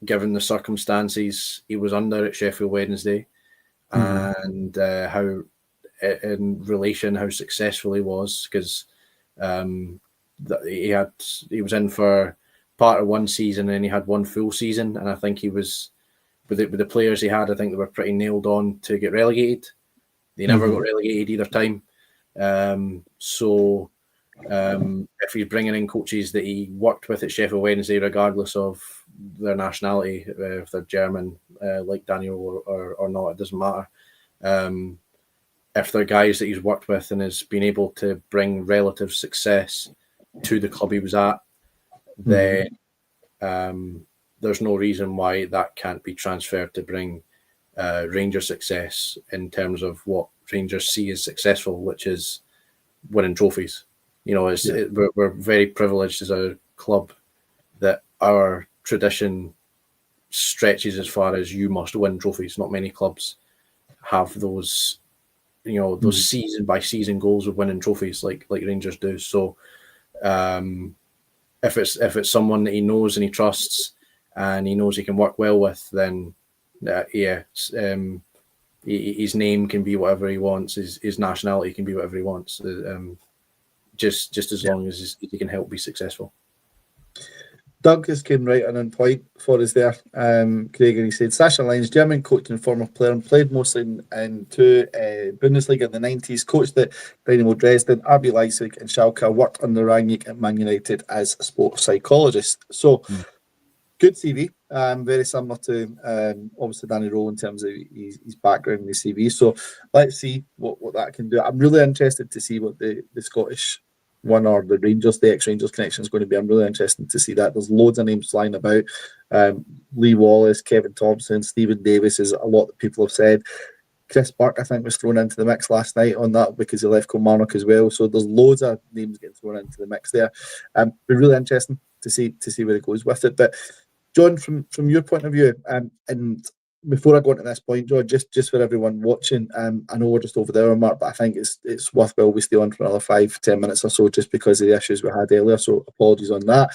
given the circumstances he was under at Sheffield Wednesday, and how in relation how successful he was, because he was in for part of one season and he had one full season, and I think he was with the players he had, I think they were pretty nailed on to get relegated. They never got relegated either time. So if he's bringing in coaches that he worked with at Sheffield Wednesday, regardless of their nationality, if they're German, like Danny Röhl or not, it doesn't matter. If they're guys that he's worked with and has been able to bring relative success to the club he was at, then there's no reason why that can't be transferred to bring Rangers success in terms of what Rangers see as successful, which is winning trophies. You know, we're very privileged as a club that our tradition stretches as far as you must win trophies. Not many clubs have those, you know, those season by season goals of winning trophies like Rangers do. So if it's someone that he knows and he trusts and he knows he can work well with, then his name can be whatever he wants. His nationality can be whatever he wants. Just as long as he can help be successful. Doug has came right on point for us there, Craig, and he said Sascha Line's German coach and former player, and played mostly in two Bundesliga in the 90s, coached at Dynamo Dresden, RB Leipzig and Schalke, worked under Rangnick at Man United as a sports psychologist. So good CV, very similar to obviously Danny Röhl in terms of his background and his CV. So let's see what that can do. I'm really interested to see what the Scottish one or the Rangers, the ex-Rangers connection is going to be. I'm really interested to see that. There's loads of names flying about. Lee Wallace, Kevin Thompson, Stephen Davis is a lot that people have said. Chris Burke, I think, was thrown into the mix last night on that because he left Kilmarnock as well. So there's loads of names getting thrown into the mix there. It'll be really interesting to see where it goes with it. But John, from your point of view, and before I go on to this point, John, just for everyone watching, I know we're just over the hour mark, but I think it's worthwhile we stay on for another 5-10 minutes or so, just because of the issues we had earlier. So apologies on that.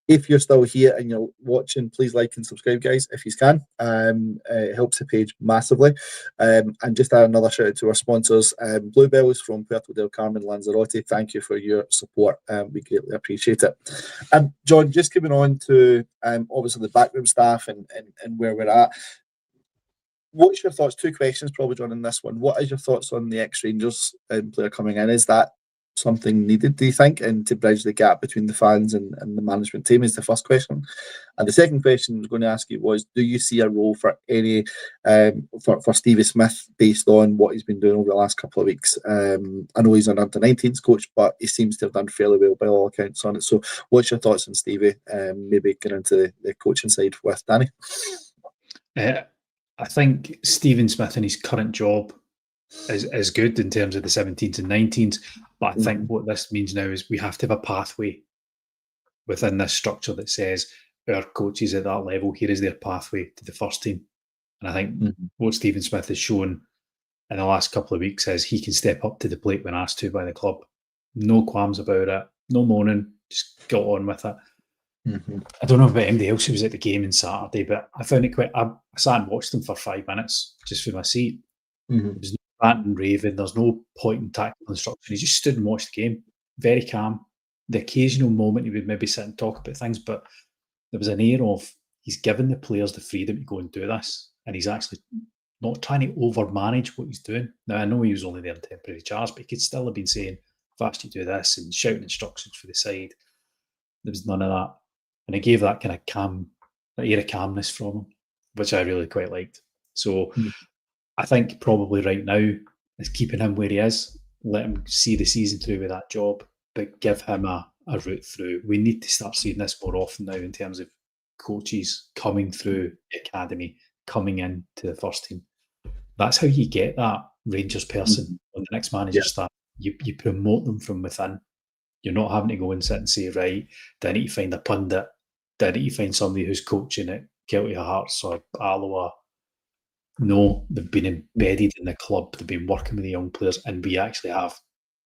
If you're still here and you're watching, please like and subscribe, guys, if you can. It helps the page massively. And just add another shout out to our sponsors, Bluebells from Puerto del Carmen, Lanzarote. Thank you for your support. We greatly appreciate it. John, just coming on to obviously the backroom staff and where we're at. What's your thoughts? Two questions probably, John, in this one. What is your thoughts on the ex-Rangers player coming in? Is that something needed, do you think, and to bridge the gap between the fans and the management team is the first question. And the second question I was going to ask you was, do you see a role for any for Stevie Smith based on what he's been doing over the last couple of weeks? I know he's an under-19s coach, but he seems to have done fairly well by all accounts on it. So what's your thoughts on Stevie? Maybe get into the coaching side with Danny. I think Stephen Smith in his current job is good in terms of the 17s and 19s, but I think what this means now is we have to have a pathway within this structure that says our coaches at that level, here is their pathway to the first team. And I think what Stephen Smith has shown in the last couple of weeks is he can step up to the plate when asked to by the club. No qualms about it, no moaning, just got on with it. I don't know about anybody else who was at the game on Saturday, but I found it quite. I sat and watched them for 5 minutes just from my seat. There's no rant and raving. There's no point in tactical instruction. He just stood and watched the game, very calm. The occasional moment he would maybe sit and talk about things, but there was an air of he's given the players the freedom to go and do this, and he's actually not trying to overmanage what he's doing. Now I know he was only there in temporary charge, but he could still have been saying, "I've asked you to do this," and shouting instructions for the side. There was none of that. And it gave that kind of calm, that air of calmness from him, which I really quite liked. So I think probably right now is keeping him where he is, let him see the season through with that job, but give him a route through. We need to start seeing this more often now in terms of coaches coming through the academy, coming into the first team. That's how you get that Rangers person on the next manager staff. You promote them from within. You're not having to go and sit and say, right, do I need to find a pundit? Do I need to find somebody who's coaching at Celtic Hearts or Alloa No, they've been embedded in the club. They've been working with the young players, and we actually have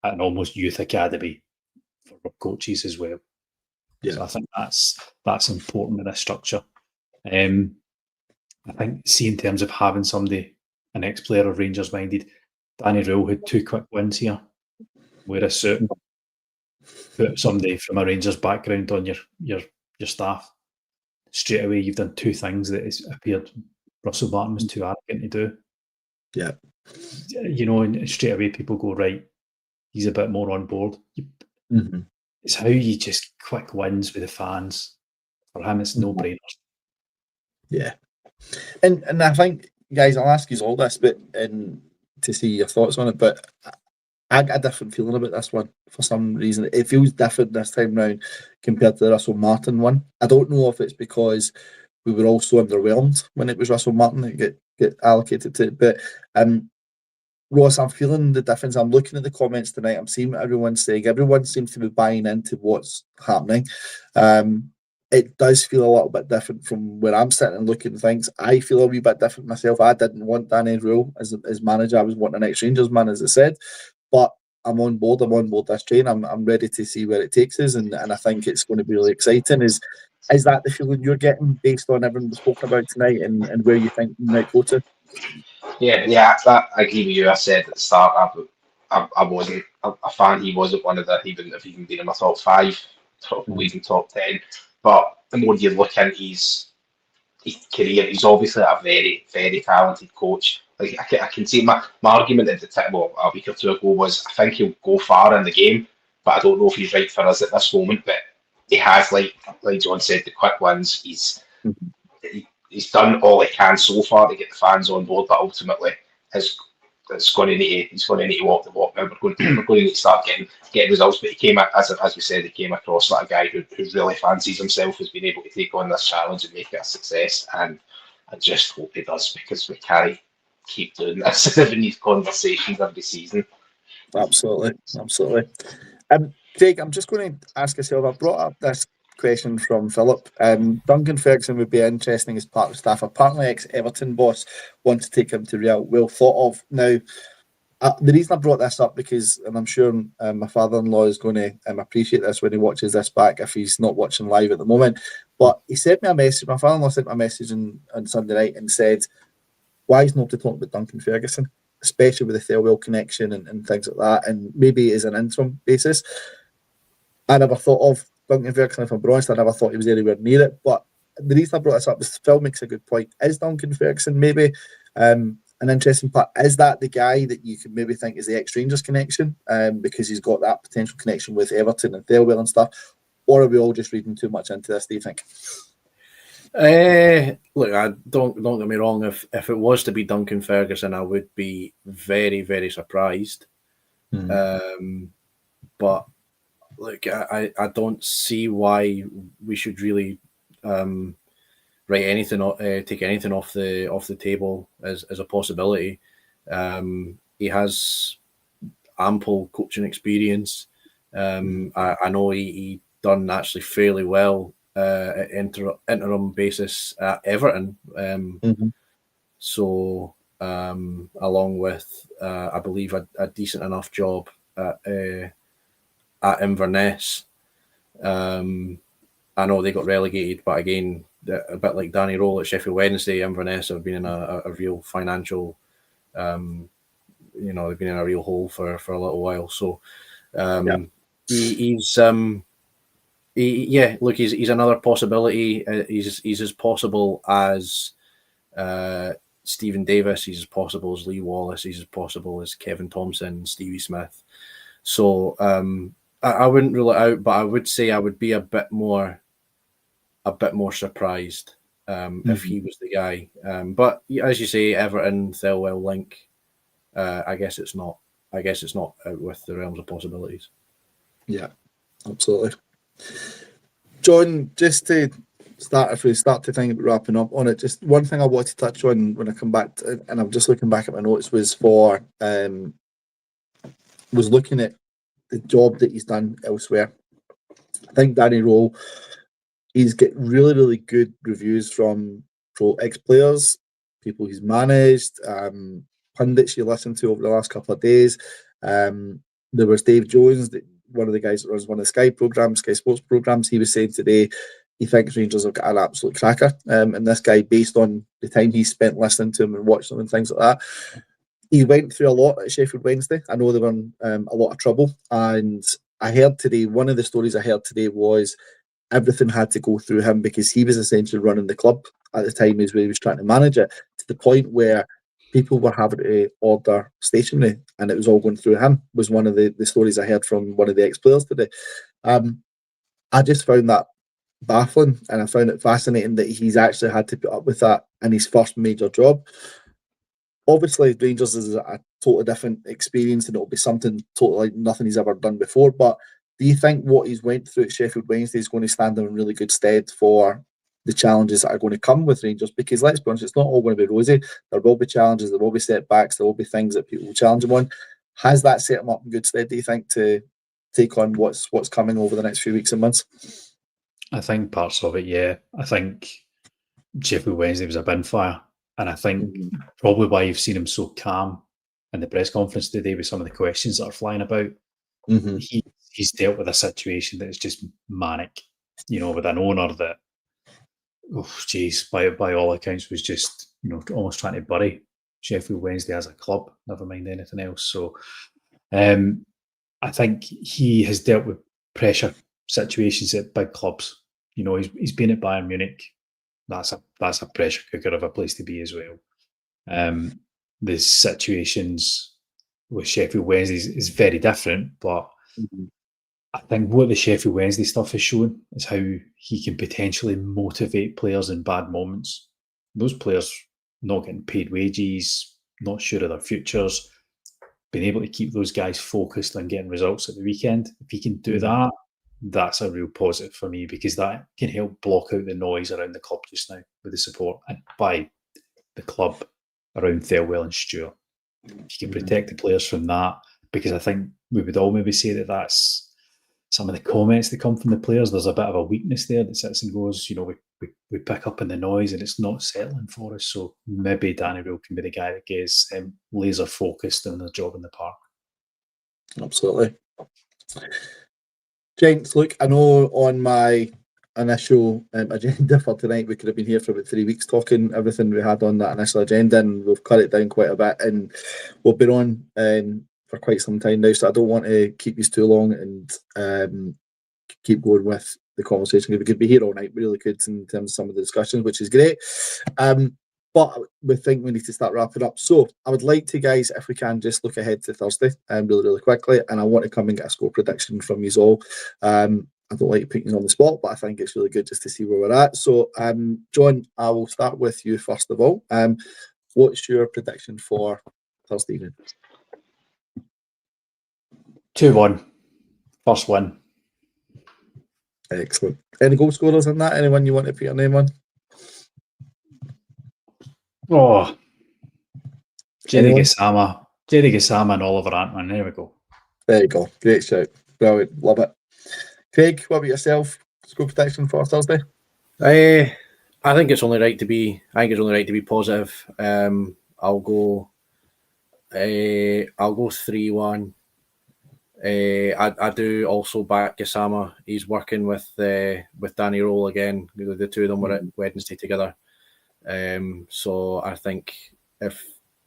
an almost youth academy for our coaches as well. Yeah. So I think that's important in this structure. I think, see, in terms of having somebody, an ex-player of Rangers minded, Danny Röhl had 2 quick wins here. Wear a suit, put somebody from a Rangers background on your staff. Straight away, you've done 2 things that has appeared Russell Martin was too arrogant to do. Yeah. You know, and straight away people go, right, he's a bit more on board. Mm-hmm. It's how you just quick wins with the fans. For him, it's no-brainers. Yeah. And I think, guys, I'll ask you all this, but to see your thoughts on it, but I got a different feeling about this one for some reason. It feels different this time round compared to the Russell Martin one. I don't know if it's because we were all so underwhelmed when it was Russell Martin that get allocated to it, but Ross, I'm feeling the difference. I'm looking at the comments tonight. I'm seeing what everyone's saying. Everyone seems to be buying into what's happening. It does feel a little bit different from where I'm sitting and looking at things. I feel a wee bit different myself. I didn't want Danny Röhl as manager. I was wanting an ex-Rangers man, as I said. But I'm on board. I'm on board this train. I'm ready to see where it takes us, and I think it's going to be really exciting. Is that the feeling you're getting based on everything we've spoken about tonight and where you think you might go to? Yeah, I agree with you. I said at the start, I wasn't a fan. He wasn't one of the. He wouldn't have even been in my top 5, even top 10. But the more you look into his career, he's obviously a very, very talented coach. Like I can see my argument at the time, well, a week or 2 ago was I think he'll go far in the game, but I don't know if he's right for us at this moment. But he has, like John said, the quick wins. He's done all he can so far to get the fans on board, but ultimately he's going to need to walk the walk now. We're going to need to start getting results. But he came, as we said, he came across like a guy who really fancies himself, has been able to take on this challenge and make it a success. And I just hope he does, because we can't keep doing this in these conversations every season. Absolutely. Craig, I'm just going to ask yourself, I brought up this question from Philip. Duncan Ferguson would be interesting as part of the staff. Apparently, ex-Everton boss wants to take him to Real. Well thought of. Now, the reason I brought this up because, and I'm sure my father-in-law is going to appreciate this when he watches this back, if he's not watching live at the moment, but he sent me a message. My father-in-law sent me a message on Sunday night and said, why is nobody talking about Duncan Ferguson, especially with the Thelwell connection and things like that, and maybe as an interim basis. I never thought of Duncan Ferguson, if I'm honest. I never thought he was anywhere near it. But the reason I brought this up is Phil makes a good point. Is Duncan Ferguson maybe an interesting part? Is that the guy that you could maybe think is the ex-Rangers connection because he's got that potential connection with Everton and Thelwell and stuff? Or are we all just reading too much into this, do you think? Look, I don't get me wrong. If it was to be Duncan Ferguson, I would be very, very surprised. But look, I don't see why we should really write anything, take anything off the table as a possibility. He has ample coaching experience. I know he done actually fairly well at interim basis at Everton. So along with I believe a decent enough job at Inverness. I know they got relegated, but again, a bit like Danny Röhl at Sheffield Wednesday, Inverness have been in a real financial, they've been in a real hole for a little while. So he's another possibility. He's as possible as Stephen Davis. He's as possible as Lee Wallace. He's as possible as Kevin Thompson, Stevie Smith. So I wouldn't rule it out, but I would say I would be a bit more surprised if he was the guy. But as you say, Everton, Thelwell link. I guess it's not out with the realms of possibilities. Yeah, absolutely. John, just to start, if we start to think about wrapping up on it, just one thing I want to touch on when I come back, and I'm just looking back at my notes, was looking at the job that he's done elsewhere. I think Danny Röhl, he's get really, really good reviews from ex-players, people he's managed, pundits you listen to over the last couple of days. There was Dave Jones, one of the guys that runs one of the Sky Sports programs. He was saying today he thinks Rangers have got an absolute cracker. And this guy, based on the time he spent listening to him and watching him and things like that, he went through a lot at Sheffield Wednesday. I know they were in a lot of trouble. And I heard today, one of the stories I heard today was everything had to go through him because he was essentially running the club at the time as he was trying to manage it, to the point where people were having to order stationery and it was all going through him, was one of the stories I heard from one of the ex-players today. I just found that baffling, and I found it fascinating that he's actually had to put up with that in his first major job. Obviously, Rangers is a totally different experience and it'll be something totally like nothing he's ever done before, but do you think what he's went through at Sheffield Wednesday is going to stand him in really good stead for the challenges that are going to come with Rangers? Because let's be honest, it's not all going to be rosy. There will be challenges, there will be setbacks, there will be things that people will challenge him on. Has that set him up in good stead, do you think, to take on what's coming over the next few weeks and months? I think parts of it, yeah. I think Sheffield Wednesday was a bin fire. And I think probably why you've seen him so calm in the press conference today with some of the questions that are flying about. He's dealt with a situation that is just manic, with an owner that, by all accounts was just, almost trying to bury Sheffield Wednesday as a club, never mind anything else. So I think he has dealt with pressure situations at big clubs. He's been at Bayern Munich. That's a pressure cooker of a place to be as well. The situations with Sheffield Wednesday is very different, but I think what the Sheffield Wednesday stuff has shown is how he can potentially motivate players in bad moments. Those players not getting paid wages, not sure of their futures, being able to keep those guys focused on getting results at the weekend. If he can do that, that's a real positive for me, because that can help block out the noise around the club just now with the support and by the club around Thelwell and Stewart. If you can protect the players from that, because I think we would all maybe say that that's some of the comments that come from the players. There's a bit of a weakness there that sits and goes, we pick up in the noise and it's not settling for us. So maybe Danny Röhl can be the guy that gets laser focused on the job in the park. Absolutely. Gents, look, I know on my initial agenda for tonight, we could have been here for about 3 weeks talking everything we had on that initial agenda, and we've cut it down quite a bit, and we've been on for quite some time now, so I don't want to keep you too long and keep going with the conversation. We could be here all night, we really could, in terms of some of the discussions, which is great. But we think we need to start wrapping up. So I would like to, guys, if we can, just look ahead to Thursday really, really quickly. And I want to come and get a score prediction from you all. I don't like putting you on the spot, but I think it's really good just to see where we're at. So, John, I will start with you first of all. What's your prediction for Thursday evening? 2-1. First win. Excellent. Any goal scorers in that? Anyone you want to put your name on? Oh, Jerry Gassama and Oliver Antman. There we go. There you go. Great shout. Brilliant. Love it. Craig, what about yourself? Score prediction for Thursday? I think it's only right to be. Positive. I'll go 3-1. I do also back Gassama. He's working with Danny Röhl again. The two of them were at Wednesday together. So I think if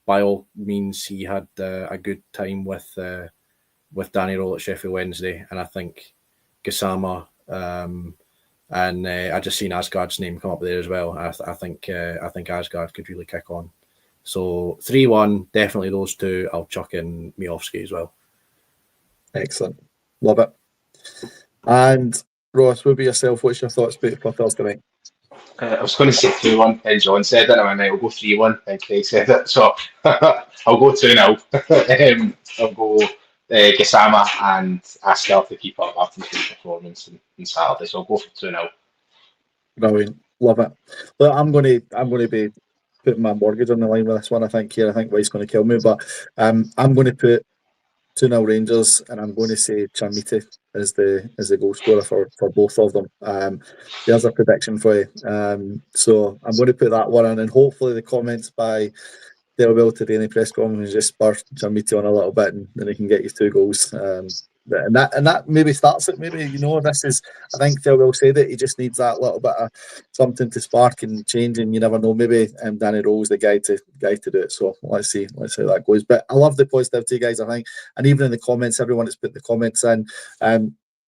by all means he had a good time with Danny Röhl at Sheffield Wednesday, and I think Gassama and I just seen Asgard's name come up there as well. I think Asgard could really kick on. So 3-1, definitely those two. I'll chuck in Miovski as well. Excellent, love it. And Ross, what about yourself? What's your thoughts about for Thursday night? I was going to say 2-1, and John said it, and I'll go 3-1, and Craig said it. So I'll go 2-0. I'll go Gassama and Asgard to keep up after the performance on Saturday. So I'll go for 2-0. Brilliant, love it. Look, I'm going to be putting my mortgage on the line with this one. I think Way's going to kill me, but I'm going to put 2-0 Rangers, and I'm going to say Charmiti is the goal scorer for both of them. There's a prediction for you. So I'm going to put that one on, and hopefully the comments by Thelwell today in the press conference just spur Charmiti on a little bit, and then he can get you 2 goals. And that maybe starts it. Maybe, this is, I think Thelwell said it, he just needs that little bit of something to spark and change, and you never know, maybe Danny Röhl is the guy to do it. So let's see how that goes. But I love the positivity, guys, I think, and even in the comments, everyone that's put the comments in,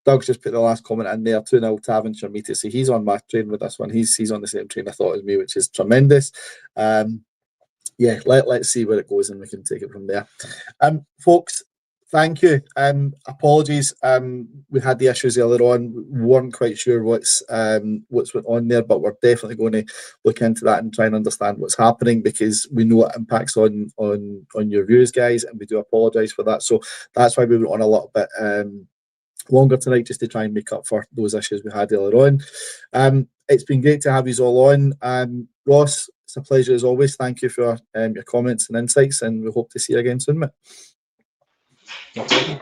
Doug's just put the last comment in there, 2-0 Tav and Charmiti. So he's on my train with this one. He's on the same train I thought as me, which is tremendous. Yeah, let's see where it goes, and we can take it from there. Folks, thank you. Apologies. We had the issues earlier on. We weren't quite sure what's went on there, but we're definitely going to look into that and try and understand what's happening, because we know it impacts on your views, guys, and we do apologise for that. So that's why we went on a little bit longer tonight, just to try and make up for those issues we had earlier on. It's been great to have you all on. Ross, it's a pleasure as always. Thank you for your comments and insights, and we hope to see you again soon, mate.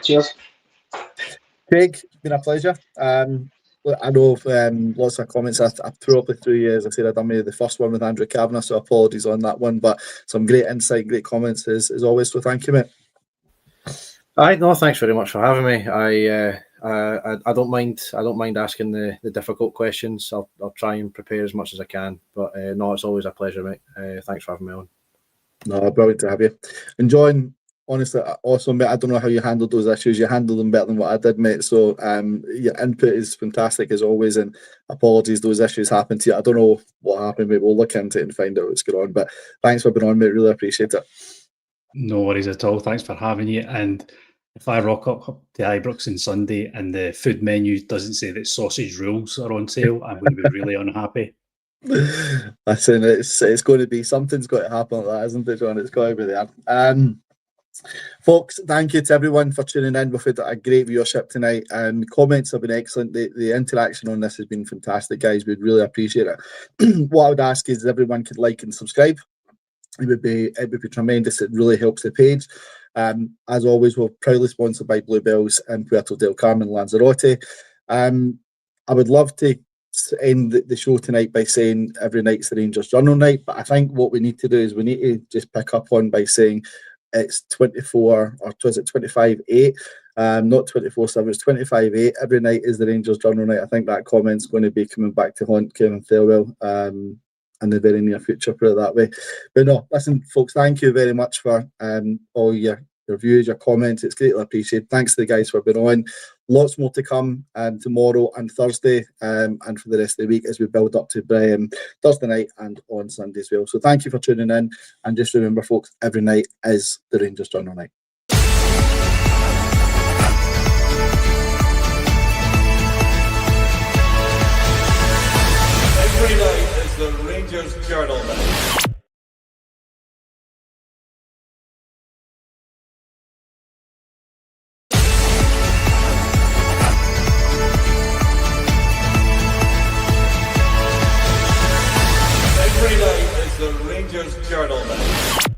Cheers. Craig, it's been a pleasure. I know lots of comments I threw up through you. As I said, I done the first one with Andrew Kavanagh, so apologies on that one, but some great insight, great comments as always, so thank you, mate. No, thanks very much for having me. I don't mind asking the difficult questions. I'll try and prepare as much as I can. But no, it's always a pleasure, mate. Thanks for having me on. No, brilliant to have you. And John, honestly, awesome, mate. I don't know how you handled those issues. You handled them better than what I did, mate. So your input is fantastic as always, and apologies those issues happened to you. I don't know what happened, mate. We'll look into it and find out what's going on. But thanks for being on, mate. Really appreciate it. No worries at all. Thanks for having you. And if I rock up to Ibrox on Sunday and the food menu doesn't say that sausage rolls are on sale, I'm going to be really unhappy. Listen, it's going to be, something's got to happen like that, isn't it, John? It's got to be there. Folks, thank you to everyone for tuning in. We've had a great viewership tonight, and comments have been excellent. The interaction on this has been fantastic, guys. We'd really appreciate it. What I would ask is everyone could like and subscribe. It would be tremendous. It really helps the page. As always, we're proudly sponsored by Bluebells in Puerto del Carmen, Lanzarote. I would love to end the show tonight by saying every night's the Rangers Journal night, but I think what we need to do is we need to just pick up on by saying it's 24, or was it 25/8? Not 24/7, it's 25/8. Every night is the Rangers Journal night. I think that comment's going to be coming back to haunt Kevin Thelwell in the very near future, put it that way. But no, listen, folks, thank you very much for all your views, your comments. It's greatly appreciated. Thanks to the guys for being on. Lots more to come tomorrow and Thursday, and for the rest of the week as we build up to Thursday night and on Sunday as well. So thank you for tuning in, and just remember, folks, every night is the Rangers Journal night. Every night is the Rangers Journal night. Every night is the Rangers Journal night.